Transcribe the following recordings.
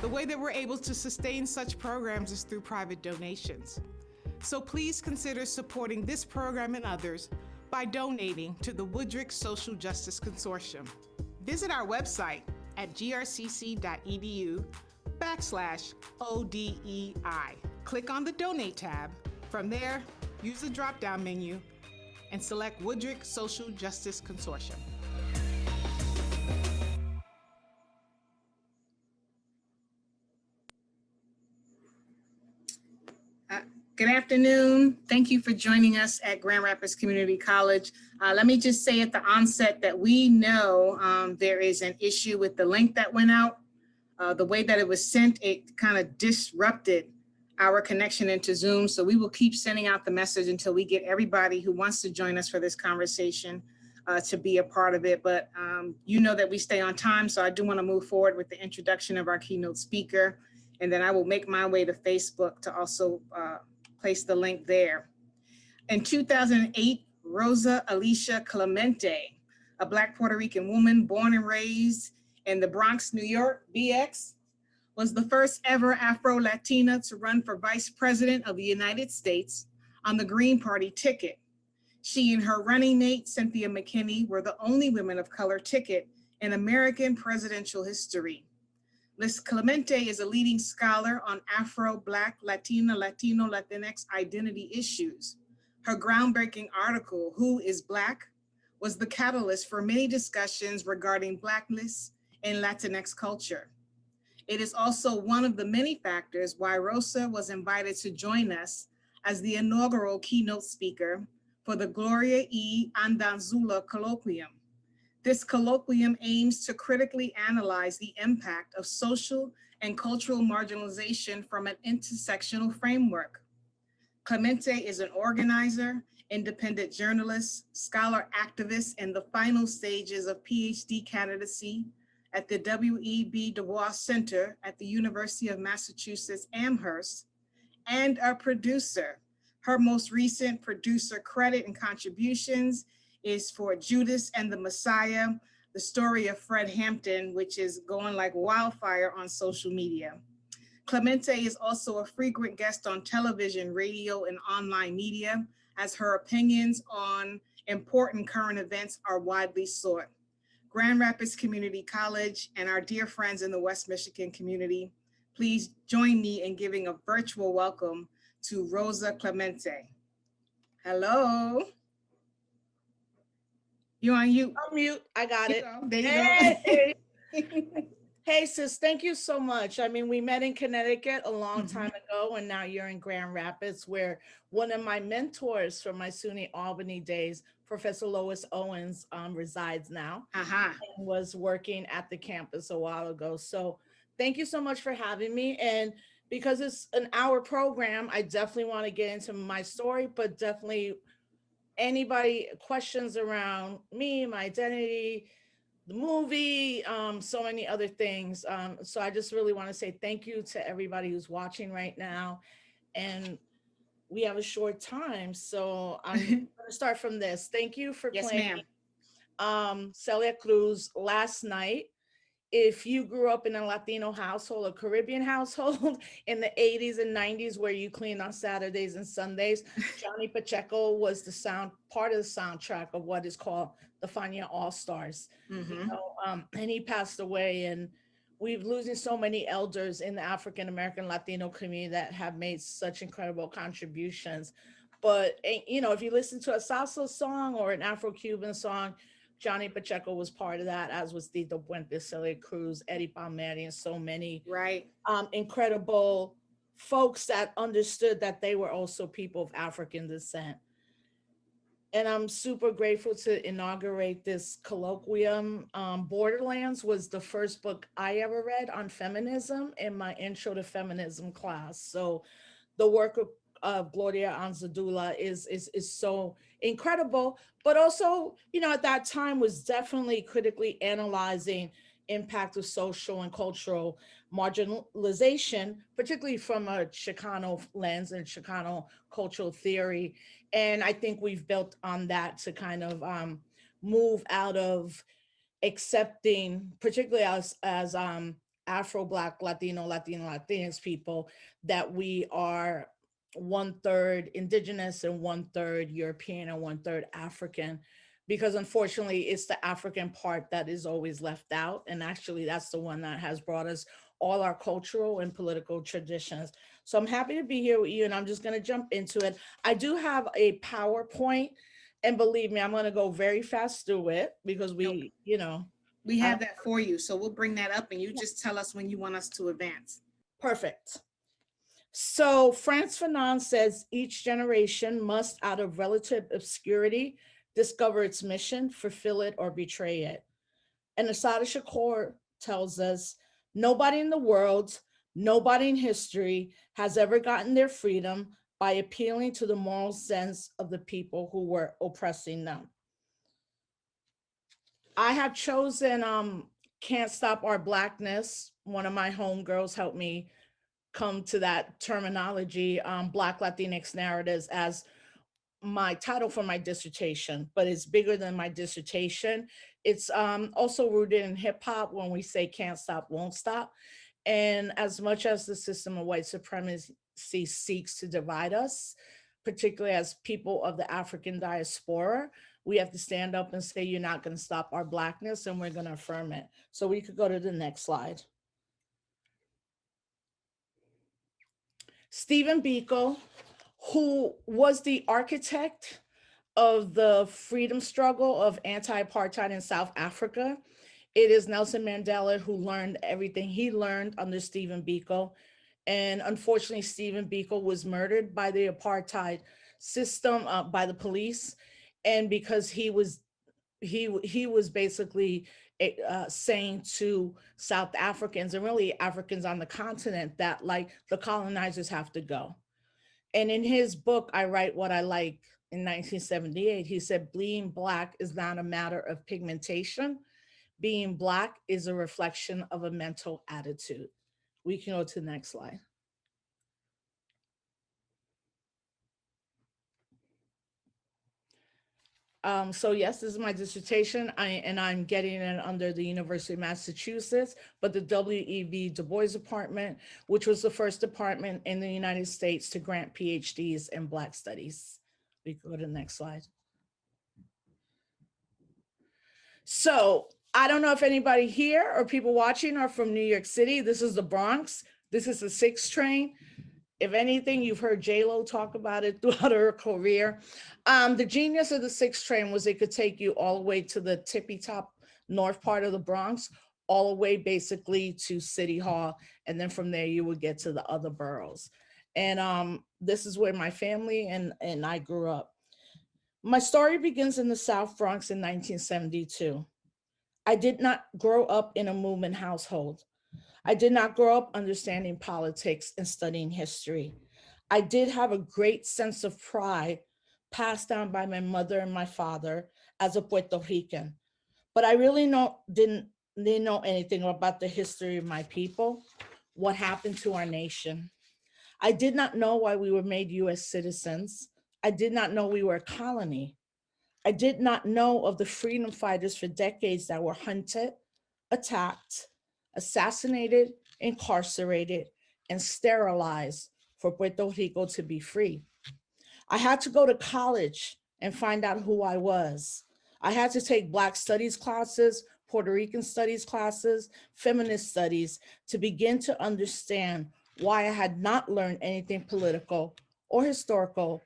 The way that we're able to sustain such programs is through private donations. So please consider supporting this program and others by donating to the Woodrick Social Justice Consortium. Visit our website at grcc.edu/ODEI. Click on the Donate tab. From there, use the drop-down menu and select Woodrick Social Justice Consortium. Good afternoon. Thank you for joining us at Grand Rapids Community College. Let me just say at the onset that we know there is an issue with the link that went out. The way that it was sent, it kind of disrupted our connection into Zoom. So we will keep sending out the message until we get everybody who wants to join us for this conversation to be a part of it. But you know that we stay on time. So I do want to move forward with the introduction of our keynote speaker. And then I will make my way to Facebook to also place the link there. In 2008, Rosa Alicia Clemente, a Black Puerto Rican woman born and raised in the Bronx, New York, BX, was the first ever Afro-Latina to run for Vice President of the United States on the Green Party ticket. She and her running mate, Cynthia McKinney, were the only women of color ticket in American presidential history. Ms. Clemente is a leading scholar on Afro, Black, Latina, Latino, Latinx identity issues. Her groundbreaking article, Who is Black?, was the catalyst for many discussions regarding Blackness and Latinx culture. It is also one of the many factors why Rosa was invited to join us as the inaugural keynote speaker for the Gloria E. Anzaldúa Colloquium. This colloquium aims to critically analyze the impact of social and cultural marginalization from an intersectional framework. Clemente is an organizer, independent journalist, scholar activist in the final stages of PhD candidacy at the W.E.B. Du Bois Center at the University of Massachusetts Amherst, and a producer. Her most recent producer credit and contributions is for Judas and the Messiah, the story of Fred Hampton, which is going like wildfire on social media. Clemente is also a frequent guest on television, radio, and online media, as her opinions on important current events are widely sought. Grand Rapids Community College and our dear friends in the West Michigan community, please join me in giving a virtual welcome to Rosa Clemente. Hello. You on mute? I'm mute. I got it. There you go. Hey, sis, thank you so much. I mean, we met in Connecticut a long time ago, and now you're in Grand Rapids, where one of my mentors from my SUNY Albany days, Professor Lois Owens, resides now and was working at the campus a while ago. So thank you so much for having me. And because it's an hour program, I definitely want to get into my story, but definitely anybody questions around me, my identity, the movie, so many other things. So I just really want to say thank you to everybody who's watching right now. And we have a short time, so I'm going to start from this. Thank you for playing Celia Cruz last night. If you grew up in a Latino household, a Caribbean household in the 80s and 90s where you clean on Saturdays and Sundays, Johnny Pacheco was the part of the soundtrack of what is called the Fania All-Stars. You know, and he passed away, and we've losing so many elders in the African-American Latino community that have made such incredible contributions. But, you know, if you listen to a salsa song or an Afro-Cuban song, Johnny Pacheco was part of that, as was Tito Puente, Celia Cruz, Eddie Palmieri, and so many incredible folks that understood that they were also people of African descent. And I'm super grateful to inaugurate this colloquium. Borderlands was the first book I ever read on feminism in my intro to feminism class. So the work of Gloria Anzaldúa is so incredible, but also, you know, at that time was definitely critically analyzing impact of social and cultural marginalization, particularly from a Chicano lens and Chicano cultural theory. And I think we've built on that to kind of move out of accepting, particularly as Afro, Black, Latino, Latinx people, that we are 1/3 indigenous and 1/3 European and 1/3 African, because unfortunately it's the African part that is always left out. And actually that's the one that has brought us all our cultural and political traditions. So I'm happy to be here with you, and I'm just going to jump into it. I do have a PowerPoint, and believe me, I'm going to go very fast through it because we, We have that for you. So we'll bring that up and you just tell us when you want us to advance. Perfect. So Frantz Fanon says each generation must, out of relative obscurity, discover its mission, fulfill it, or betray it. And Assata Shakur tells us nobody in the world, nobody in history has ever gotten their freedom by appealing to the moral sense of the people who were oppressing them. I have chosen Can't Stop Our Blackness. One of my homegirls helped me come to that terminology, Black Latinx narratives, as my title for my dissertation, but it's bigger than my dissertation. It's also rooted in hip hop when we say can't stop, won't stop. And as much as the system of white supremacy seeks to divide us, particularly as people of the African diaspora, we have to stand up and say, you're not going to stop our Blackness, and we're going to affirm it. So we could go to the next slide. Stephen Biko, who was the architect of the freedom struggle of anti-apartheid in South Africa. It is Nelson Mandela who learned everything he learned under Stephen Biko. And unfortunately, Stephen Biko was murdered by the apartheid system, by the police. And because he was basically saying to South Africans, and really Africans on the continent, that like the colonizers have to go. And in his book, I Write What I Like, in 1978, he said, being Black is not a matter of pigmentation. Being Black is a reflection of a mental attitude. We can go to the next slide. So yes, this is my dissertation, and I'm getting it under the University of Massachusetts, but the W.E.B. Du Bois Department, which was the first department in the United States to grant PhDs in Black studies. We can go to the next slide. So I don't know if anybody here or people watching are from New York City. This is the Bronx. This is the 6 train. If anything, you've heard J-Lo talk about it throughout her career. The genius of the 6 train was it could take you all the way to the tippy top north part of the Bronx, all the way basically to City Hall. And then from there, you would get to the other boroughs. And this is where my family and I grew up. My story begins in the South Bronx in 1972. I did not grow up in a movement household. I did not grow up understanding politics and studying history. I did have a great sense of pride passed down by my mother and my father as a Puerto Rican, but I really didn't know anything about the history of my people, what happened to our nation. I did not know why we were made US citizens. I did not know we were a colony. I did not know of the freedom fighters for decades that were hunted, attacked, assassinated, incarcerated, and sterilized for Puerto Rico to be free. I had to go to college and find out who I was. I had to take Black studies classes, Puerto Rican studies classes, feminist studies to begin to understand why I had not learned anything political or historical,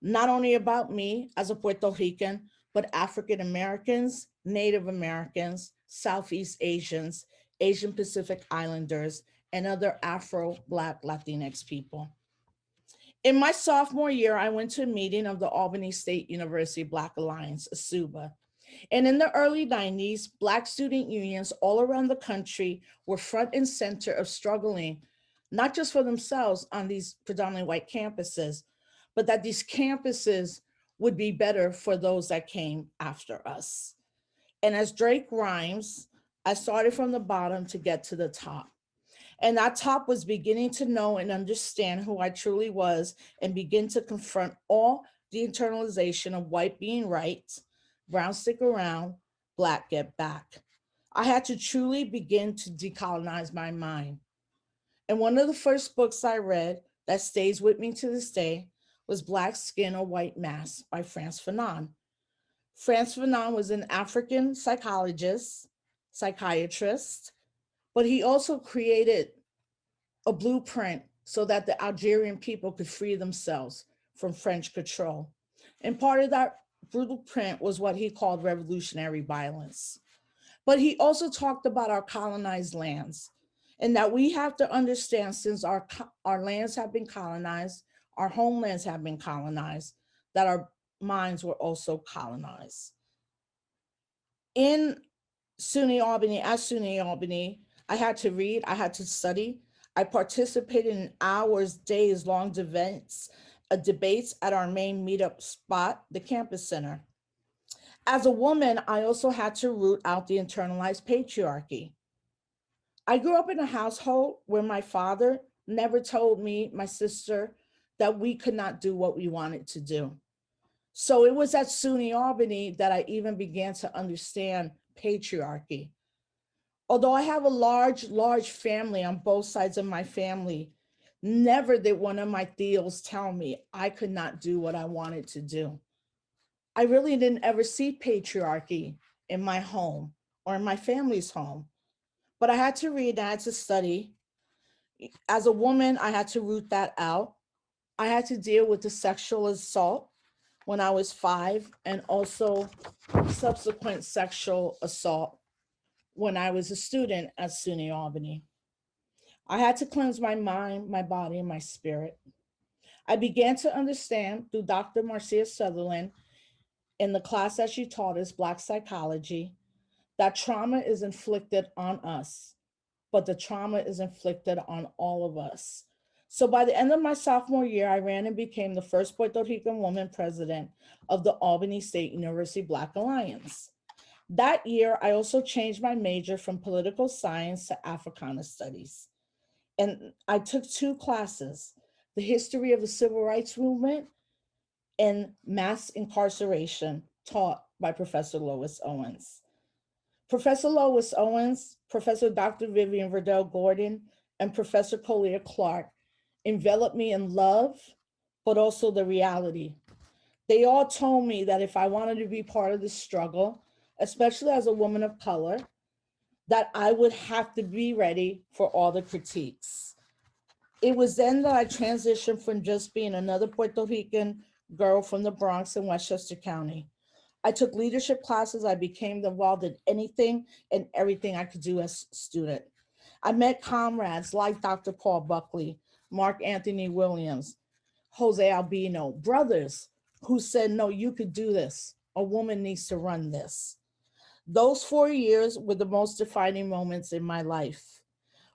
not only about me as a Puerto Rican, but African Americans, Native Americans, Southeast Asians, Asian Pacific Islanders, and other Afro-Black Latinx people. In my sophomore year, I went to a meeting of the Albany State University Black Alliance, ASUBA. And in the early 90s, Black student unions all around the country were front and center of struggling, not just for themselves on these predominantly white campuses, but that these campuses would be better for those that came after us. And as Drake rhymes, I started from the bottom to get to the top. And that top was beginning to know and understand who I truly was and begin to confront all the internalization of white being right, brown stick around, Black get back. I had to truly begin to decolonize my mind. And one of the first books I read that stays with me to this day was Black Skin or White Mask by Frantz Fanon. Frantz Fanon was an African psychologist, psychiatrist, but he also created a blueprint so that the Algerian people could free themselves from French control. And part of that blueprint was what he called revolutionary violence. But he also talked about our colonized lands and that we have to understand, since our lands have been colonized, our homelands have been colonized, that our minds were also colonized. In SUNY Albany, at SUNY Albany, I had to read, I had to study. I participated in hours, days long debates at our main meetup spot, the campus center. As a woman, I also had to root out the internalized patriarchy. I grew up in a household where my father never told me, my sister, that we could not do what we wanted to do. So it was at SUNY Albany that I even began to understand patriarchy. Although I have a large family on both sides of my family, never did one of my tios tell me I could not do what I wanted to do. I really didn't ever see patriarchy in my home or in my family's home, but I had to read, I had to study. As a woman, I had to root that out. I had to deal with the sexual assault when I was 5 and also subsequent sexual assault when I was a student at SUNY Albany. I had to cleanse my mind, my body, and my spirit. I began to understand through Dr. Marcia Sutherland in the class that she taught us, Black Psychology, that trauma is inflicted on us, but the trauma is inflicted on all of us. So by the end of my sophomore year, I ran and became the first Puerto Rican woman president of the Albany State University Black Alliance. That year, I also changed my major from political science to Africana studies. And I took 2 classes, the history of the civil rights movement and mass incarceration, taught by Professor Lois Owens. Professor Lois Owens, Professor Dr. Vivian Verdell Gordon, and Professor Collier Clark enveloped me in love, but also the reality. They all told me that if I wanted to be part of the struggle, especially as a woman of color, that I would have to be ready for all the critiques. It was then that I transitioned from just being another Puerto Rican girl from the Bronx in Westchester County. I took leadership classes. I became involved in anything and everything I could do as a student. I met comrades like Dr. Paul Buckley, Mark Anthony Williams, Jose Albino, brothers who said, no, you could do this. A woman needs to run this. Those 4 years were the most defining moments in my life.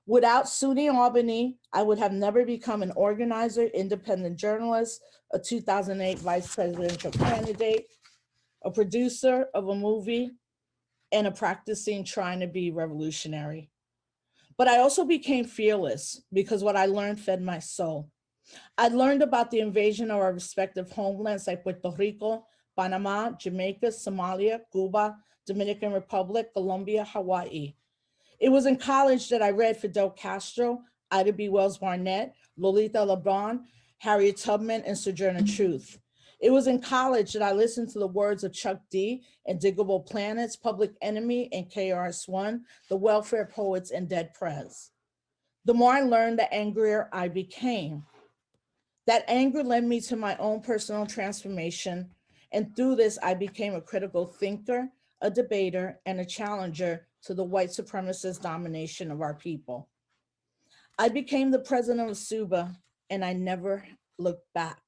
Without SUNY Albany, I would have never become an organizer, independent journalist, a 2008 vice presidential candidate, a producer of a movie, and a practicing trying to be revolutionary. But I also became fearless because what I learned fed my soul. I learned about the invasion of our respective homelands like Puerto Rico, Panama, Jamaica, Somalia, Cuba, Dominican Republic, Colombia, Hawaii. It was in college that I read Fidel Castro, Ida B. Wells Barnett, Lolita LeBron, Harriet Tubman, and Sojourner Truth. It was in college that I listened to the words of Chuck D, Indigable Planets, Public Enemy, and KRS-One, the Welfare Poets, and Dead Prez. The more I learned, the angrier I became. That anger led me to my own personal transformation, and through this, I became a critical thinker, a debater, and a challenger to the white supremacist domination of our people. I became the president of SUBA, and I never looked back.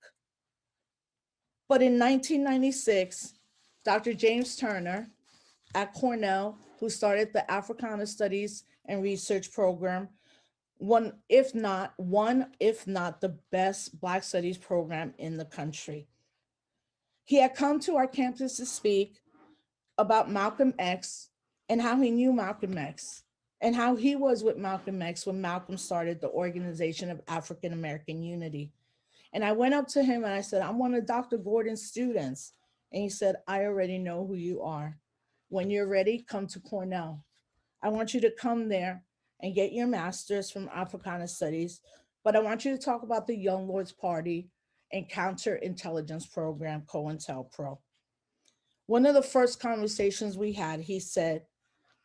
But in 1996, Dr. James Turner at Cornell, who started the Africana Studies and Research Program, one, if not the best Black Studies program in the country. He had come to our campus to speak about Malcolm X and how he knew Malcolm X and how he was with Malcolm X when Malcolm started the Organization of African American Unity. And I went up to him and I said, I'm one of Dr. Gordon's students. And he said, I already know who you are. When you're ready, come to Cornell. I want you to come there and get your master's from Africana Studies, but I want you to talk about the Young Lords Party and counterintelligence program, COINTELPRO. One of the first conversations we had, he said,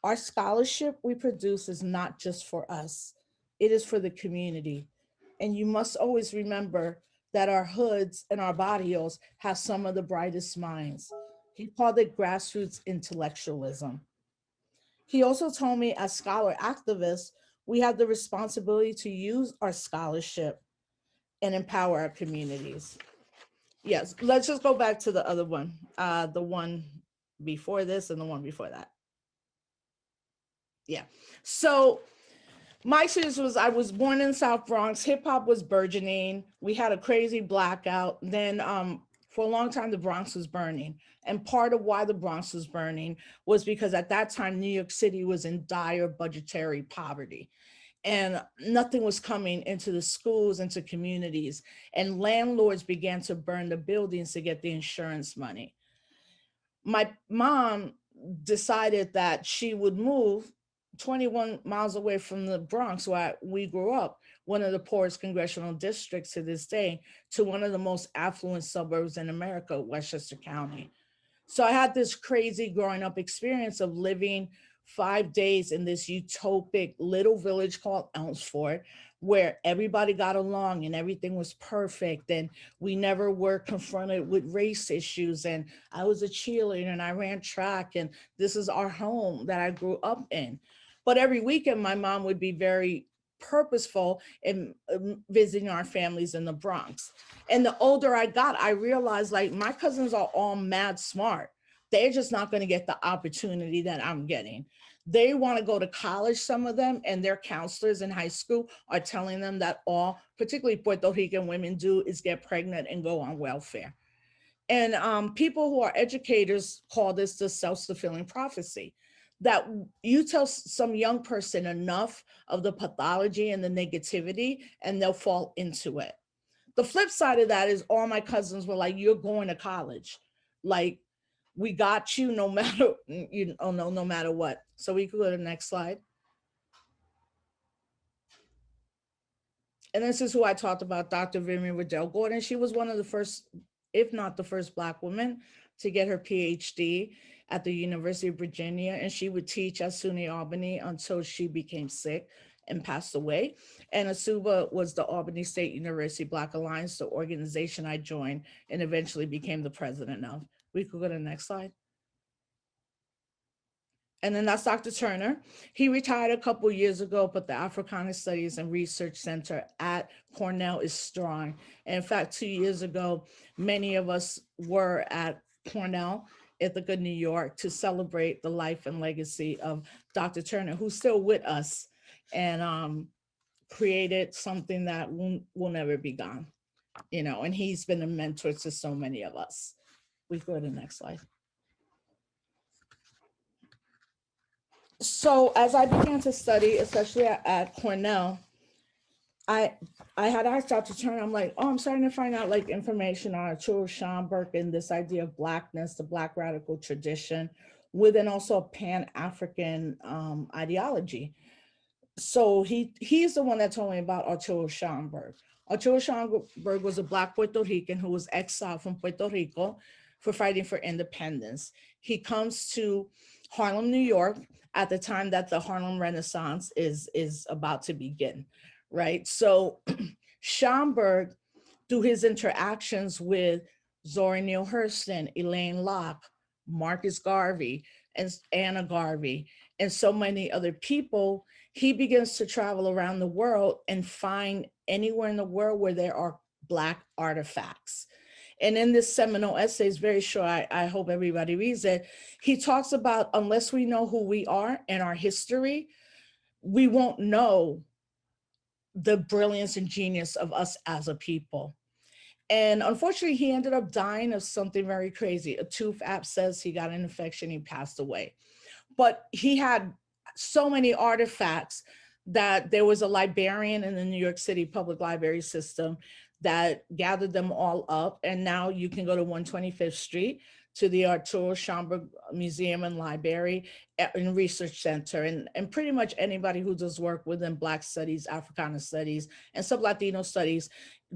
our scholarship we produce is not just for us, it is for the community. And you must always remember that our hoods and our barrios have some of the brightest minds. He called it grassroots intellectualism. He also told me, as scholar activists, we have the responsibility to use our scholarship and empower our communities. Yes, let's just go back to the other one, the one before this and the one before that. Yeah. So my experience was, I was born in South Bronx. Hip hop was burgeoning. We had a crazy blackout. Then for a long time, the Bronx was burning. And part of why the Bronx was burning was because at that time, New York City was in dire budgetary poverty. And nothing was coming into the schools, into communities. And landlords began to burn the buildings to get the insurance money. My mom decided that she would move 21 miles away from the Bronx, where we grew up, one of the poorest congressional districts to this day, to one of the most affluent suburbs in America, Westchester County. So I had this crazy growing up experience of living 5 days in this utopic little village called Elmsford, where everybody got along and everything was perfect. And we never were confronted with race issues. And I was a cheerleader and I ran track. And this is our home that I grew up in. But every weekend, my mom would be very purposeful in visiting our families in the Bronx. And the older I got, I realized, like, my cousins are all mad smart. They're just not going to get the opportunity that I'm getting. They want to go to college, some of them, and their counselors in high school are telling them that all, particularly Puerto Rican women, do is get pregnant and go on welfare. And people who are educators call this the self-fulfilling prophecy, that you tell some young person enough of the pathology and the negativity, and they'll fall into it. The flip side of that is all my cousins were like, you're going to college. Like, we got you no matter, no matter what. So we could go to the next slide. And this is who I talked about, Dr. Vivian Riddell Gordon. She was one of the first, if not the first, Black woman to get her PhD at the University of Virginia. And she would teach at SUNY Albany until she became sick and passed away. And ASUBA was the Albany State University Black Alliance, the organization I joined and eventually became the president of. We could go to the next slide. And then that's Dr. Turner. He retired a couple years ago, but the Africana Studies and Research Center at Cornell is strong. And in fact, 2 years ago, many of us were at Cornell, Ithaca, New York, to celebrate the life and legacy of Dr. Turner, who's still with us and created something that will never be gone, and he's been a mentor to so many of us. We go to the next slide. So as I began to study, especially at Cornell, I had asked Dr. Turner, I'm like, I'm starting to find out like information on Arturo Schomburg and this idea of Blackness, the Black radical tradition, within also a Pan-African ideology. So he's the one that told me about Arturo Schomburg. Arturo Schomburg was a Black Puerto Rican who was exiled from Puerto Rico for fighting for independence. He comes to Harlem, New York, at the time that the Harlem Renaissance is about to begin, right? So Schomburg, through his interactions with Zora Neale Hurston, Elaine Locke, Marcus Garvey, and Anna Garvey, and so many other people, he begins to travel around the world and find anywhere in the world where there are Black artifacts. And in this seminal essay, it's very short, I hope everybody reads it, he talks about, unless we know who we are and our history, we won't know the brilliance and genius of us as a people. And unfortunately, he ended up dying of something very crazy. A tooth abscess, he got an infection, he passed away. But he had so many artifacts that there was a librarian in the New York City public library system that gathered them all up. And now you can go to 125th Street to the Arturo Schomburg Museum and Library and Research Center, and pretty much anybody who does work within Black studies, Africana studies, and some Latino studies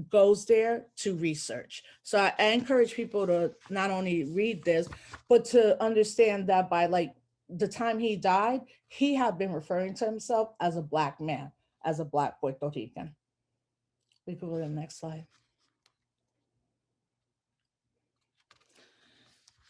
goes there to research. So I encourage people to not only read this, but to understand that by like the time he died, he had been referring to himself as a Black man, as a Black Puerto Rican. We can go to the next slide.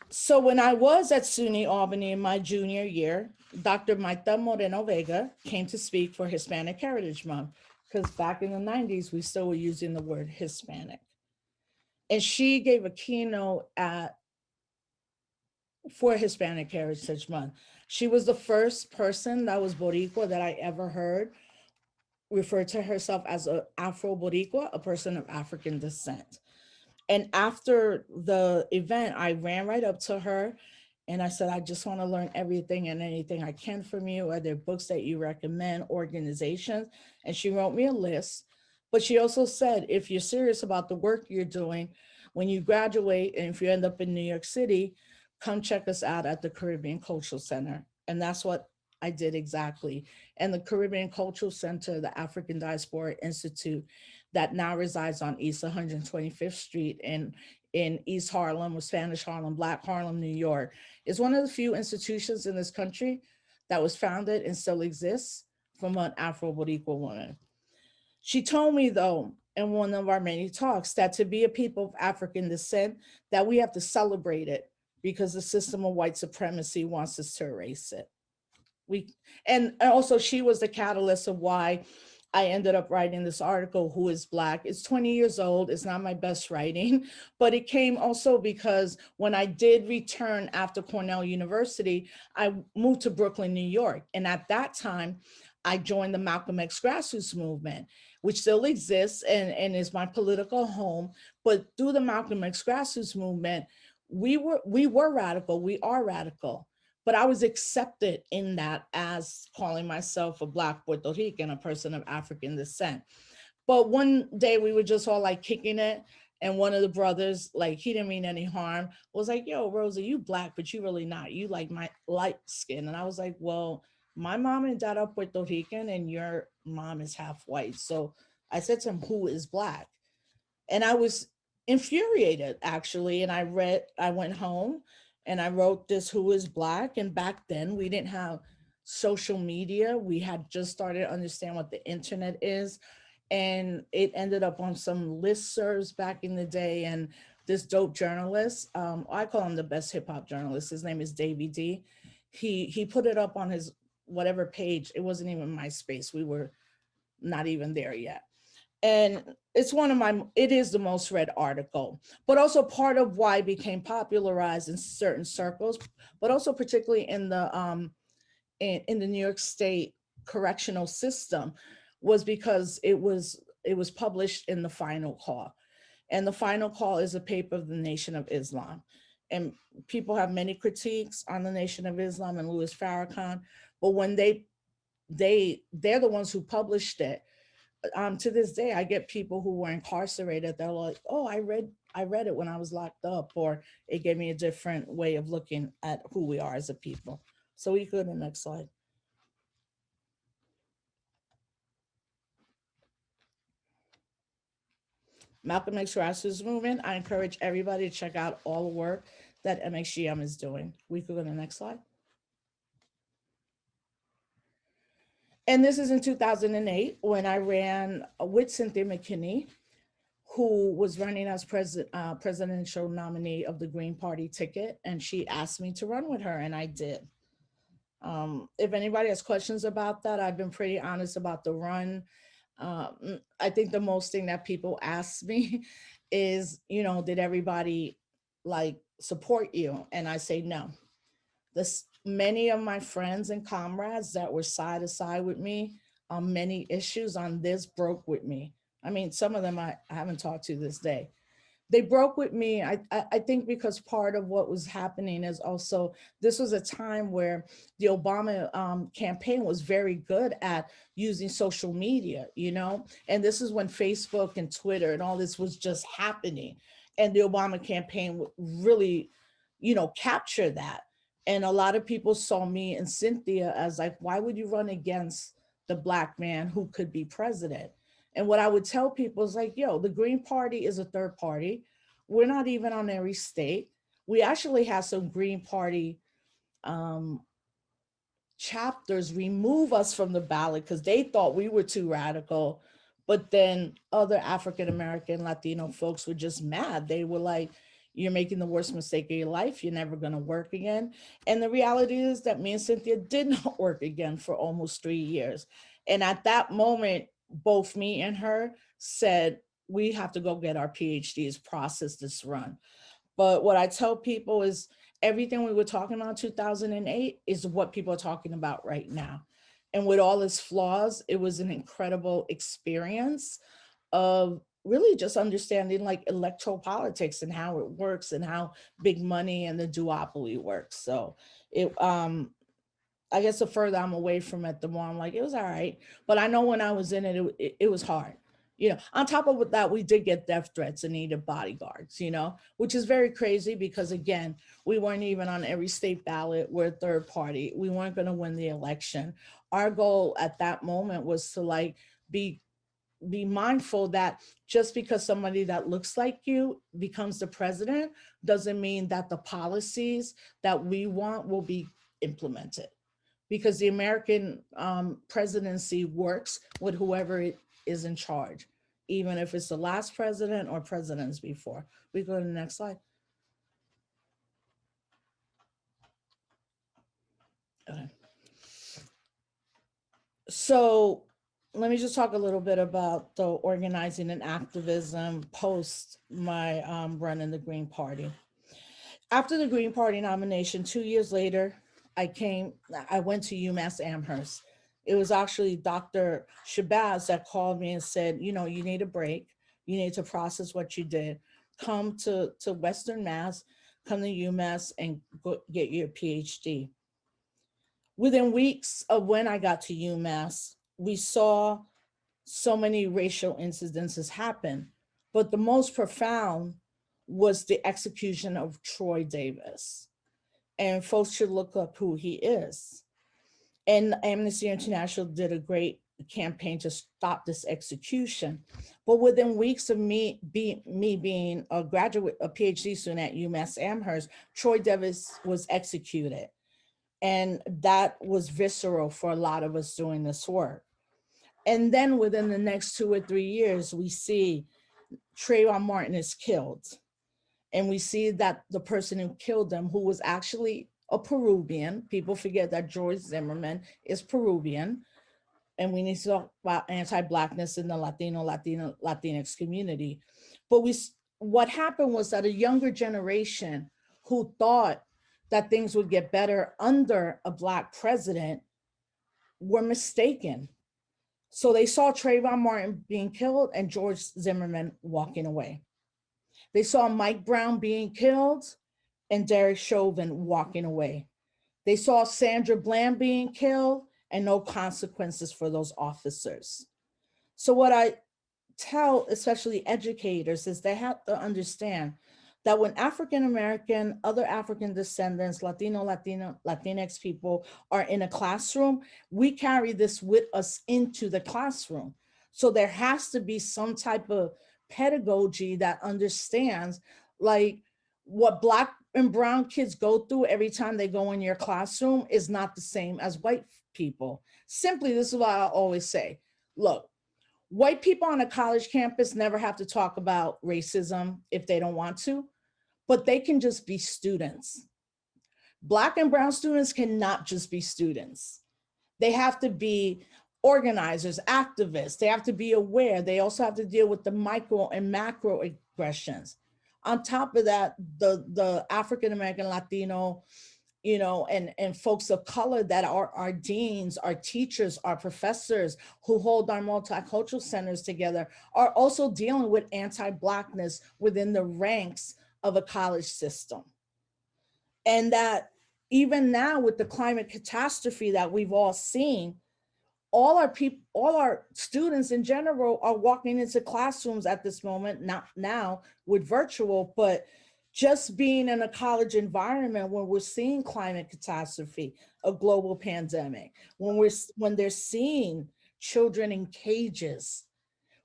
So when I was at SUNY Albany in my junior year, Dr. Maita Moreno Vega came to speak for Hispanic Heritage Month, because back in the 90s, we still were using the word Hispanic. And she gave a keynote for Hispanic Heritage Month. She was the first person that was Boricua that I ever heard refer to herself as an Afro-Boricua, a person of African descent. And after the event, I ran right up to her and I said, I just want to learn everything and anything I can from you. Are there books that you recommend, organizations? And she wrote me a list. But she also said, if you're serious about the work you're doing, when you graduate, and if you end up in New York City, come check us out at the Caribbean Cultural Center. And that's what I did exactly. And the Caribbean Cultural Center, the African Diaspora Institute, that now resides on East 125th Street in East Harlem, or Spanish Harlem, Black Harlem, New York, is one of the few institutions in this country that was founded and still exists from an Afro-Boricua woman. She told me, though, in one of our many talks, that to be a people of African descent, that we have to celebrate it because the system of white supremacy wants us to erase it. And also she was the catalyst of why I ended up writing this article, Who is Black? It's 20 years old. It's not my best writing, but it came also because when I did return after Cornell University, I moved to Brooklyn, New York. And at that time, I joined the Malcolm X grassroots movement, which still exists and is my political home. But through the Malcolm X grassroots movement, we were radical, we are radical. But I was accepted in that as calling myself a Black Puerto Rican, a person of African descent. But one day we were just all like kicking it. And one of the brothers, like, he didn't mean any harm, was like, yo, Rosa, you Black, but you really not. You like my light skin. And I was like, well, my mom and dad are Puerto Rican and your mom is half white. So I said to him, who is Black? And I was infuriated, actually. And I went home and I wrote this, Who is Black? And back then we didn't have social media. We had just started to understand what the internet is. And it ended up on some listservs back in the day. And this dope journalist, I call him the best hip hop journalist. His name is Davey D. He put it up on his whatever page. It wasn't even MySpace. We were not even there yet. And it's it is the most read article, but also part of why it became popularized in certain circles, but also particularly in the New York State correctional system, was because it was published in the Final Call. And the Final Call is a paper of the Nation of Islam. And people have many critiques on the Nation of Islam and Louis Farrakhan, but when they're the ones who published it. To this day, I get people who were incarcerated. They're like, "Oh, I read it when I was locked up," or it gave me a different way of looking at who we are as a people. So we go to the next slide. Malcolm X Grassroots Movement. I encourage everybody to check out all the work that MXGM is doing. We could go to the next slide. And this is in 2008 when I ran with Cynthia McKinney, who was running as presidential nominee of the Green Party ticket. And she asked me to run with her, and I did. If anybody has questions about that, I've been pretty honest about the run. I think the most thing that people ask me is, did everybody like support you? And I say no. Many of my friends and comrades that were side to side with me on many issues on this broke with me. I mean, some of them I haven't talked to this day. They broke with me, I think, because part of what was happening is also, this was a time where the Obama campaign was very good at using social media, and this is when Facebook and Twitter and all this was just happening. And the Obama campaign really, capture that. And a lot of people saw me and Cynthia as like, why would you run against the Black man who could be president? And what I would tell people is like, yo, the Green Party is a third party. We're not even on every state. We actually have some Green Party chapters remove us from the ballot because they thought we were too radical. But then other African American, Latino folks were just mad. They were like, you're making the worst mistake of your life. You're never going to work again. And the reality is that me and Cynthia did not work again for almost 3 years. And at that moment, both me and her said, we have to go get our PhDs, process this run. But what I tell people is everything we were talking about in 2008 is what people are talking about right now. And with all its flaws, it was an incredible experience of really just understanding like electoral politics and how it works and how big money and the duopoly works. So it, I guess the further I'm away from it, the more I'm like, it was all right. But I know when I was in it, it was hard. On top of that, we did get death threats and needed bodyguards, which is very crazy because again, we weren't even on every state ballot. We're a third party. We weren't going to win the election. Our goal at that moment was to like be mindful that just because somebody that looks like you becomes the president doesn't mean that the policies that we want will be implemented, because the American presidency works with whoever is in charge, even if it's the last president or presidents before. We go to the next slide. Okay. So let me just talk a little bit about the organizing and activism post my run in the Green Party. After the Green Party nomination, 2 years later, I went to UMass Amherst. It was actually Dr. Shabazz that called me and said, you need a break. You need to process what you did. Come to Western Mass, come to UMass and go get your PhD. Within weeks of when I got to UMass, we saw so many racial incidences happen, but the most profound was the execution of Troy Davis. And folks should look up who he is. And Amnesty International did a great campaign to stop this execution. But within weeks of me being a graduate, a PhD student at UMass Amherst, Troy Davis was executed. And that was visceral for a lot of us doing this work. And then within the next 2 or 3 years, we see Trayvon Martin is killed. And we see that the person who killed him, who was actually a Peruvian, people forget that George Zimmerman is Peruvian. And we need to talk about anti-Blackness in the Latinx community. But what happened was that a younger generation who thought that things would get better under a Black president were mistaken. So they saw Trayvon Martin being killed and George Zimmerman walking away. They saw Mike Brown being killed and Derek Chauvin walking away. They saw Sandra Bland being killed and no consequences for those officers. So what I tell, especially educators, is they have to understand that when African-American, other African descendants, Latinx people are in a classroom, we carry this with us into the classroom. So there has to be some type of pedagogy that understands like what Black and brown kids go through every time they go in your classroom is not the same as white people. Simply, this is what I always say. Look, white people on a college campus never have to talk about racism if they don't want to, but they can just be students. Black and brown students cannot just be students. They have to be organizers, activists. They have to be aware. They also have to deal with the micro and macro aggressions. On top of that, the African-American, Latino, and folks of color that are our deans, our teachers, our professors who hold our multicultural centers together are also dealing with anti-Blackness within the ranks of a college system. And that even now with the climate catastrophe that we've all seen, all our students in general are walking into classrooms at this moment, not now with virtual, but Just being in a college environment when we're seeing climate catastrophe, a global pandemic, when they're seeing children in cages,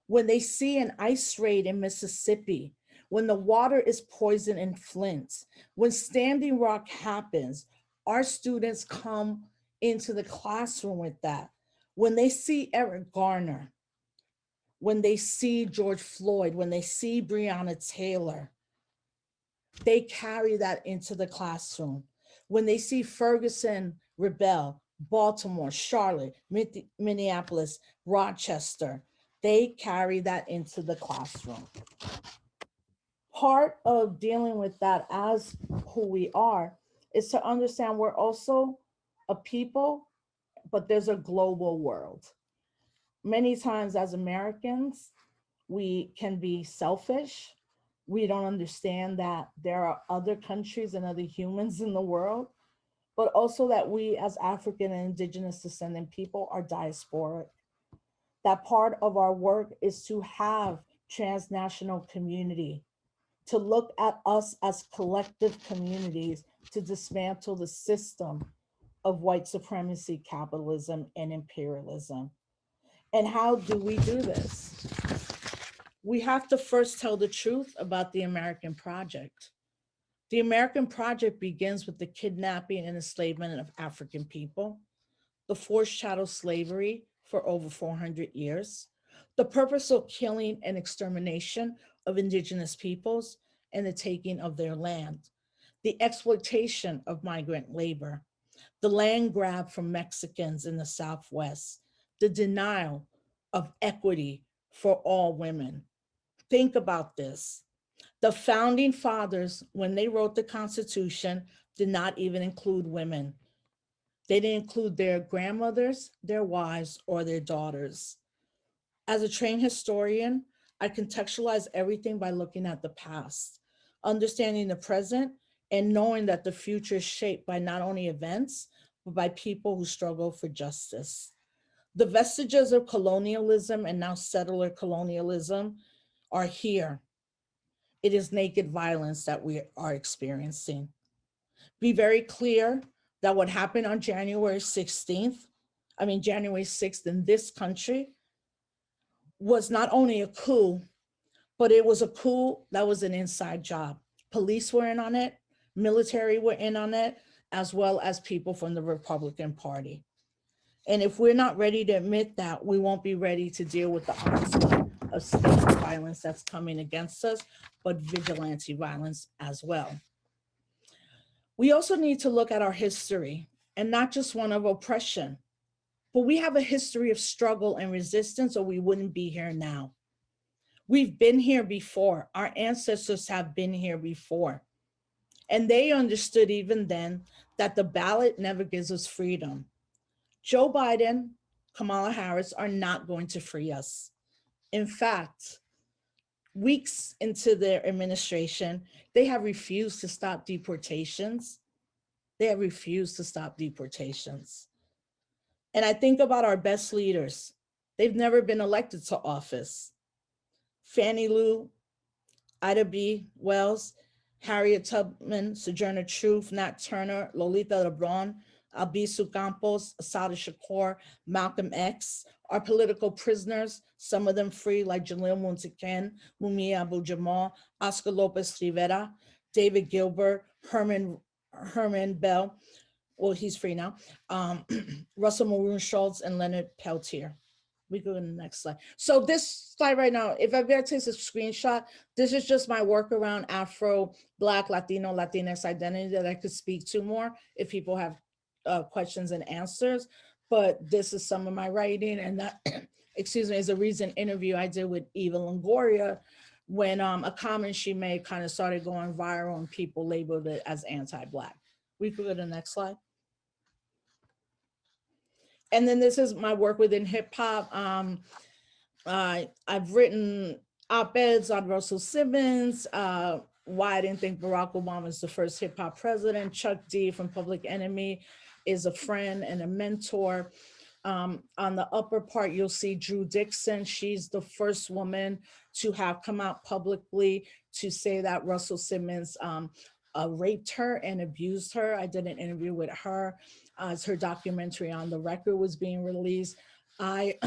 when they see an ice raid in Mississippi, when the water is poisoned in Flint, when Standing Rock happens, our students come into the classroom with that. When they see Eric Garner, when they see George Floyd, when they see Breonna Taylor, they carry that into the classroom. When they see Ferguson rebel, Baltimore, Charlotte, Minneapolis, Rochester, they carry that into the classroom. Part of dealing with that as who we are is to understand we're also a people, but there's a global world. Many times as Americans, we can be selfish. We don't understand that there are other countries and other humans in the world, but also that we as African and indigenous descendant people are diasporic. That part of our work is to have transnational community, to look at us as collective communities to dismantle the system of white supremacy, capitalism, and imperialism. And how do we do this? We have to first tell the truth about the American project. The American project begins with the kidnapping and enslavement of African people, the forced chattel slavery for over 400 years, the purposeful killing and extermination of indigenous peoples, and the taking of their land, the exploitation of migrant labor, the land grab from Mexicans in the Southwest, the denial of equity for all women. Think about this. The founding fathers, when they wrote the Constitution, did not even include women. They didn't include their grandmothers, their wives, or their daughters. As a trained historian, I contextualize everything by looking at the past, understanding the present, and knowing that the future is shaped by not only events, but by people who struggle for justice. The vestiges of colonialism and now settler colonialism are here. It is naked violence that we are experiencing. Be very clear that what happened on January 6th in this country was not only a coup, but it was a coup that was an inside job. Police were in on it, military were in on it, as well as people from the Republican Party. And if we're not ready to admit that, we won't be ready to deal with the onslaught of state violence that's coming against us, but vigilante violence as well. We also need to look at our history, and not just one of oppression, but we have a history of struggle and resistance, or we wouldn't be here now. We've been here before. Our ancestors have been here before. And they understood even then that the ballot never gives us freedom. Joe Biden, Kamala Harris are not going to free us. In fact, weeks into their administration, they have refused to stop deportations. They have refused to stop deportations. And I think about our best leaders. They've never been elected to office. Fannie Lou, Ida B. Wells, Harriet Tubman, Sojourner Truth, Nat Turner, Lolita LeBron, Albizu Campos, Assata Shakur, Malcolm X, are political prisoners, some of them free, like Jalil Muntaqin, Mumia Abu-Jamal, Oscar Lopez Rivera, David Gilbert, Herman Bell, well, he's free now, Russell Maroon Schultz, and Leonard Peltier. We go to the next slide. So this slide right now, if I've got to take a screenshot, this is just my work around Afro, Black, Latino, Latinx identity that I could speak to more if people have questions and answers. But this is some of my writing, and that, excuse me, is a recent interview I did with Eva Longoria when a comment she made kind of started going viral and people labeled it as anti-Black. We could go to the next slide. And then this is my work within hip hop. I've written op-eds on Russell Simmons, why I didn't think Barack Obama is the first hip hop president. Chuck D from Public Enemy is a friend and a mentor. On the upper part, you'll see Drew Dixon. She's the first woman to have come out publicly to say that Russell Simmons raped her and abused her. I did an interview with her as her documentary On the Record was being released. I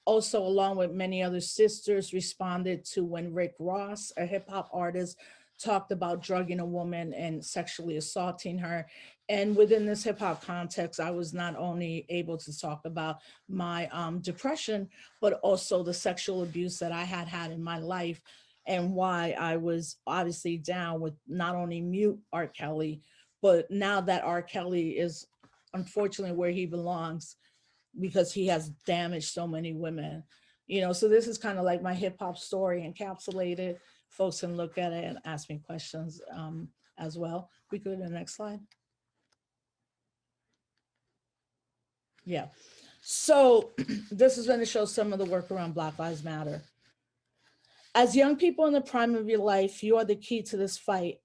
also, along with many other sisters, responded to when Rick Ross, a hip hop artist, talked about drugging a woman and sexually assaulting her. And within this hip hop context, I was not only able to talk about my depression, but also the sexual abuse that I had had in my life and why I was obviously down with not only mute R. Kelly, but now that R. Kelly is unfortunately where he belongs because he has damaged so many women. You know, so this is kind of like my hip hop story encapsulated. Folks can look at it and ask me questions as well. We go to the next slide. Yeah. So this is going to show some of the work around Black Lives Matter. As young people in the prime of your life, you are the key to this fight.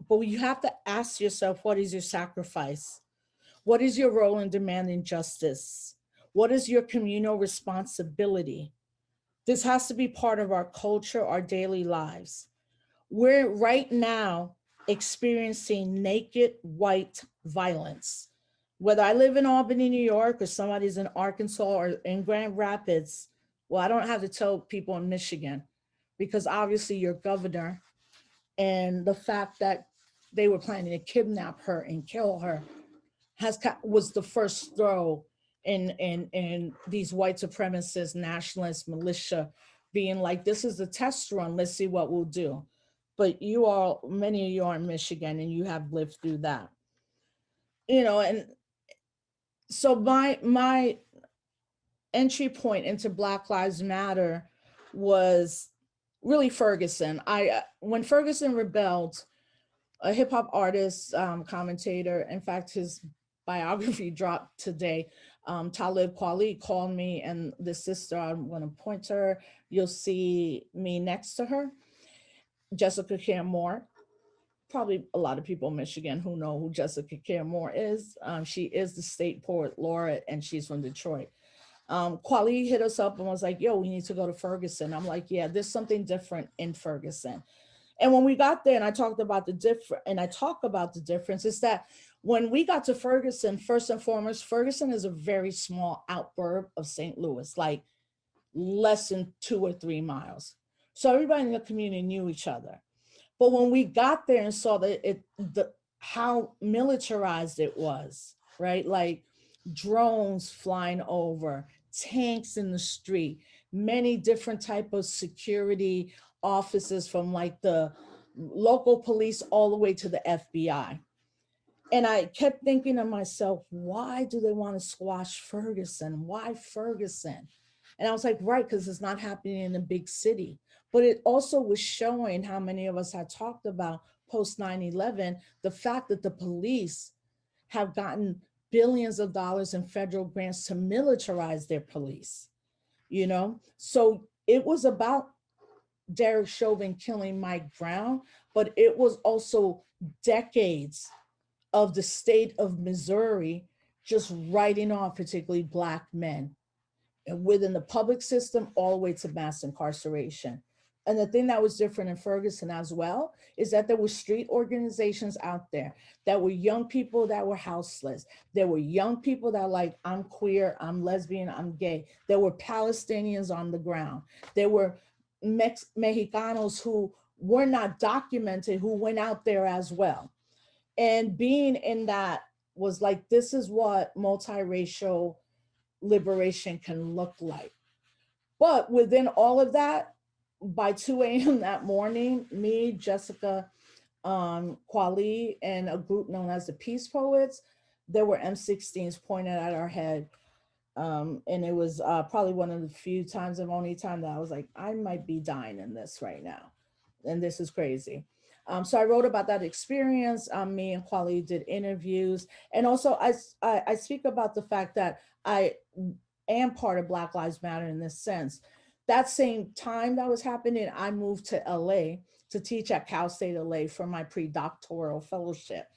But you have to ask yourself, what is your sacrifice? What is your role in demanding justice? What is your communal responsibility? This has to be part of our culture, our daily lives. We're right now experiencing naked white violence. Whether I live in Albany, New York, or somebody's in Arkansas or in Grand Rapids, well, I don't have to tell people in Michigan, because obviously your governor and the fact that they were planning to kidnap her and kill her was the first throw in these white supremacist nationalist militia being like, this is the test run, let's see what we'll do. But you all, many of you are in Michigan and you have lived through that. You know, and so my entry point into Black Lives Matter was really Ferguson. When Ferguson rebelled, a hip hop artist, commentator, in fact, his biography dropped today, Talib Kweli called me, and the sister, I'm going to point to her, you'll see me next to her, Jessica Care Moore. Probably a lot of people in Michigan who know who Jessica Care Moore is. She is the state poet laureate, and she's from Detroit. Kweli hit us up and was like, yo, we need to go to Ferguson. I'm like, yeah, there's something different in Ferguson. And when we got there, and I talk about the difference, is that when we got to Ferguson, first and foremost, Ferguson is a very small outburb of St. Louis, like less than 2 or 3 miles. So everybody in the community knew each other. But when we got there and saw how militarized it was, right? Like drones flying over, tanks in the street, many different type of security offices, from like the local police all the way to the FBI. And I kept thinking to myself, why do they want to squash Ferguson? Why Ferguson? And I was like, right, because it's not happening in a big city. But it also was showing how many of us had talked about post 9/11, the fact that the police have gotten billions of dollars in federal grants to militarize their police, you know? So it was about Derek Chauvin killing Mike Brown, but it was also decades of the state of Missouri just writing off particularly Black men within the public system all the way to mass incarceration. And the thing that was different in Ferguson as well is that there were street organizations out there that were young people that were houseless. There were young people that like, I'm queer, I'm lesbian, I'm gay. There were Palestinians on the ground. There were Mexicanos who were not documented who went out there as well. And being in that was like, this is what multiracial liberation can look like. But within all of that, by 2 a.m. that morning, me, Jessica Kweli, and a group known as the Peace Poets, there were M16s pointed at our head. And it was probably one of the few times and only time that I was like, I might be dying in this right now. And this is crazy. So I wrote about that experience. Me and Kweli did interviews. And also I speak about the fact that I am part of Black Lives Matter in this sense. That same time that was happening, I moved to LA to teach at Cal State LA for my pre-doctoral fellowship.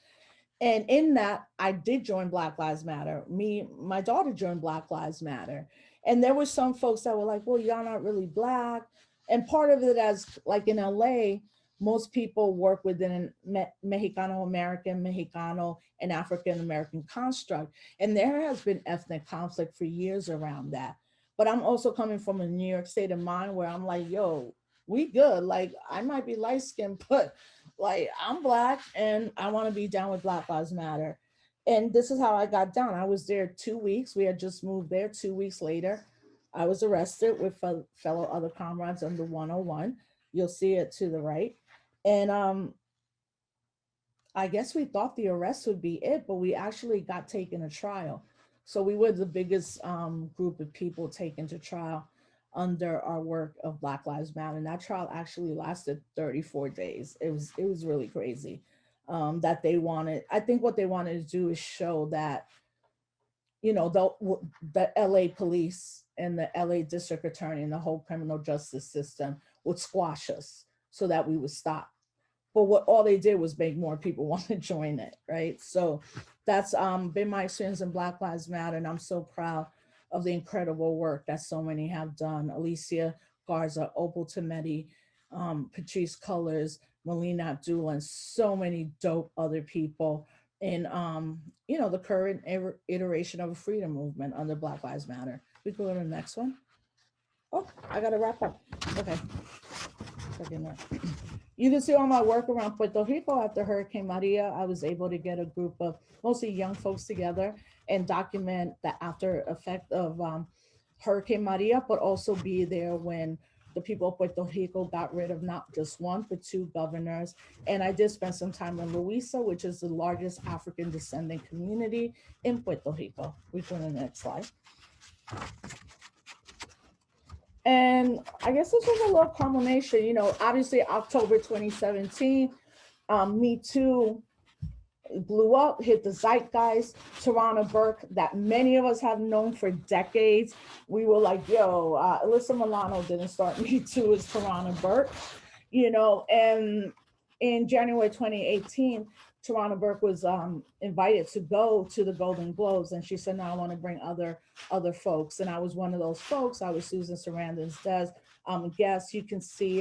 And in that, I did join Black Lives Matter. My daughter joined Black Lives Matter. And there were some folks that were like, well, y'all not really Black. And part of it, as like in LA, most people work within a Mexicano-American, Mexicano, and African-American construct. And there has been ethnic conflict for years around that. But I'm also coming from a New York state of mind where I'm like, yo, we good. Like, I might be light-skinned, but like, I'm Black and I want to be down with Black Lives Matter. And this is how I got down. I was there 2 weeks. We had just moved there. 2 weeks later, I was arrested with fellow other comrades under 101. You'll see it to the right. And I guess we thought the arrest would be it, but we actually got taken to trial. So we were the biggest group of people taken to trial under our work of Black Lives Matter. And that trial actually lasted 34 days. It was really crazy that they wanted. I think what they wanted to do is show that, you know, the LA police and the LA district attorney and the whole criminal justice system would squash us so that we would stop. But what all they did was make more people want to join it, right? So that's been my experience in Black Lives Matter, and I'm so proud of the incredible work that so many have done. Alicia Garza, Opal Tometi, Patrice Cullors, Melina Abdullah, and so many dope other people in you know, the current iteration of a freedom movement under Black Lives Matter. We go to the next one. Oh, I gotta wrap up. Okay. You can see all my work around Puerto Rico after Hurricane Maria. I was able to get a group of mostly young folks together and document the after effect of Hurricane Maria, but also be there when the people of Puerto Rico got rid of not just one, but two governors. And I did spend some time in Luisa, which is the largest African descending community in Puerto Rico. We go to the next slide. And I guess this was a little culmination, you know, obviously October 2017, Me Too blew up, hit the zeitgeist. Tarana Burke, that many of us have known for decades. We were like, yo, Alyssa Milano didn't start Me Too, it's Tarana Burke, you know. And in January 2018, Tarana Burke was invited to go to the Golden Globes, and she said, no, I want to bring other folks. And I was one of those folks. I was Susan Sarandon's guest. You can see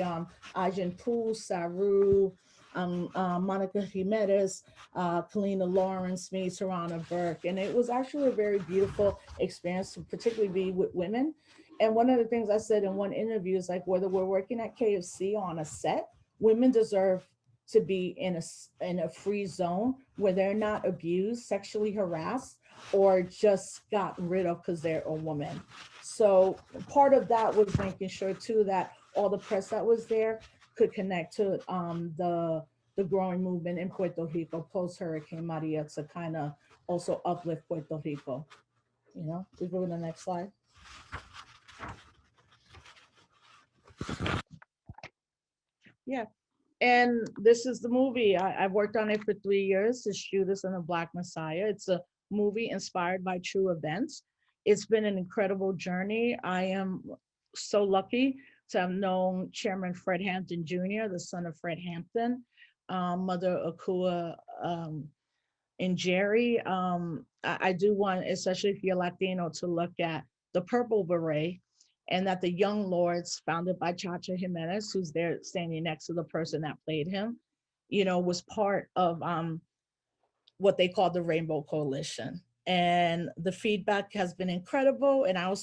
Ajin Poo, Saru, Monica Jimenez, Kalina Lawrence, me, Tarana Burke. And it was actually a very beautiful experience to particularly be with women. And one of the things I said in one interview is like, whether we're working at KFC on a set, women deserve to be in a free zone where they're not abused, sexually harassed, or just gotten rid of because they're a woman. So part of that was making sure too that all the press that was there could connect to the growing movement in Puerto Rico post Hurricane Maria to kind of also uplift Puerto Rico. You know, we go to the next slide. Yeah. And this is the movie. I've worked on it for 3 years. It's Judas and the Black Messiah. It's a movie inspired by true events. It's been an incredible journey. I am so lucky to have known Chairman Fred Hampton Jr., the son of Fred Hampton, Mother Akua, and Jerry. I do want, especially if you're Latino, to look at the Purple Beret, and that the Young Lords, founded by Chacha Jimenez, who's there standing next to the person that played him, you know, was part of what they call the Rainbow Coalition. And the feedback has been incredible. And I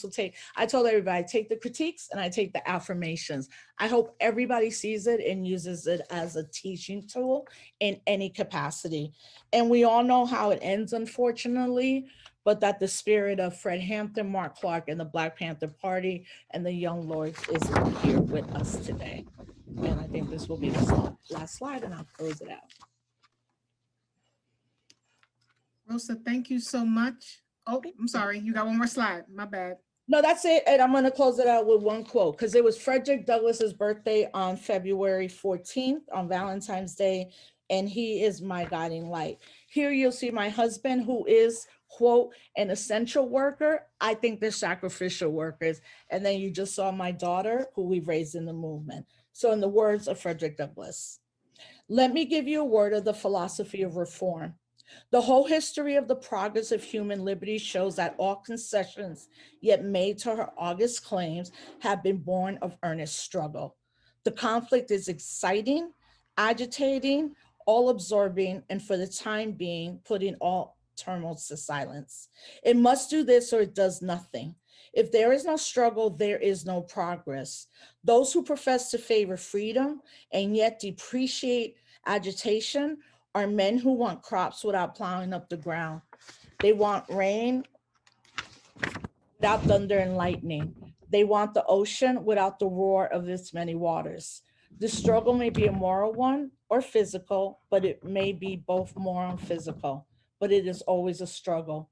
told everybody, I take the critiques and I take the affirmations. I hope everybody sees it and uses it as a teaching tool in any capacity. And we all know how it ends, unfortunately, but that the spirit of Fred Hampton, Mark Clark, and the Black Panther Party and the Young Lords is here with us today. And I think this will be the last slide, and I'll close it out. Rosa, thank you so much. Oh, I'm sorry. You got one more slide. My bad. No, that's it. And I'm going to close it out with one quote, because it was Frederick Douglass's birthday on February 14th, on Valentine's Day, and he is my guiding light. Here you'll see my husband, who is, quote, an essential worker. I think they're sacrificial workers. And then you just saw my daughter, who we've raised in the movement. So in the words of Frederick Douglass, let me give you a word of the philosophy of reform. The whole history of the progress of human liberty shows that all concessions yet made to her august claims have been born of earnest struggle. The conflict is exciting, agitating, all absorbing, and for the time being, putting all turmoils to silence. It must do this or it does nothing. If there is no struggle, there is no progress. Those who profess to favor freedom and yet depreciate agitation are men who want crops without plowing up the ground. They want rain without thunder and lightning. They want the ocean without the roar of its many waters. The struggle may be a moral one or physical, but it may be both moral and physical, but it is always a struggle.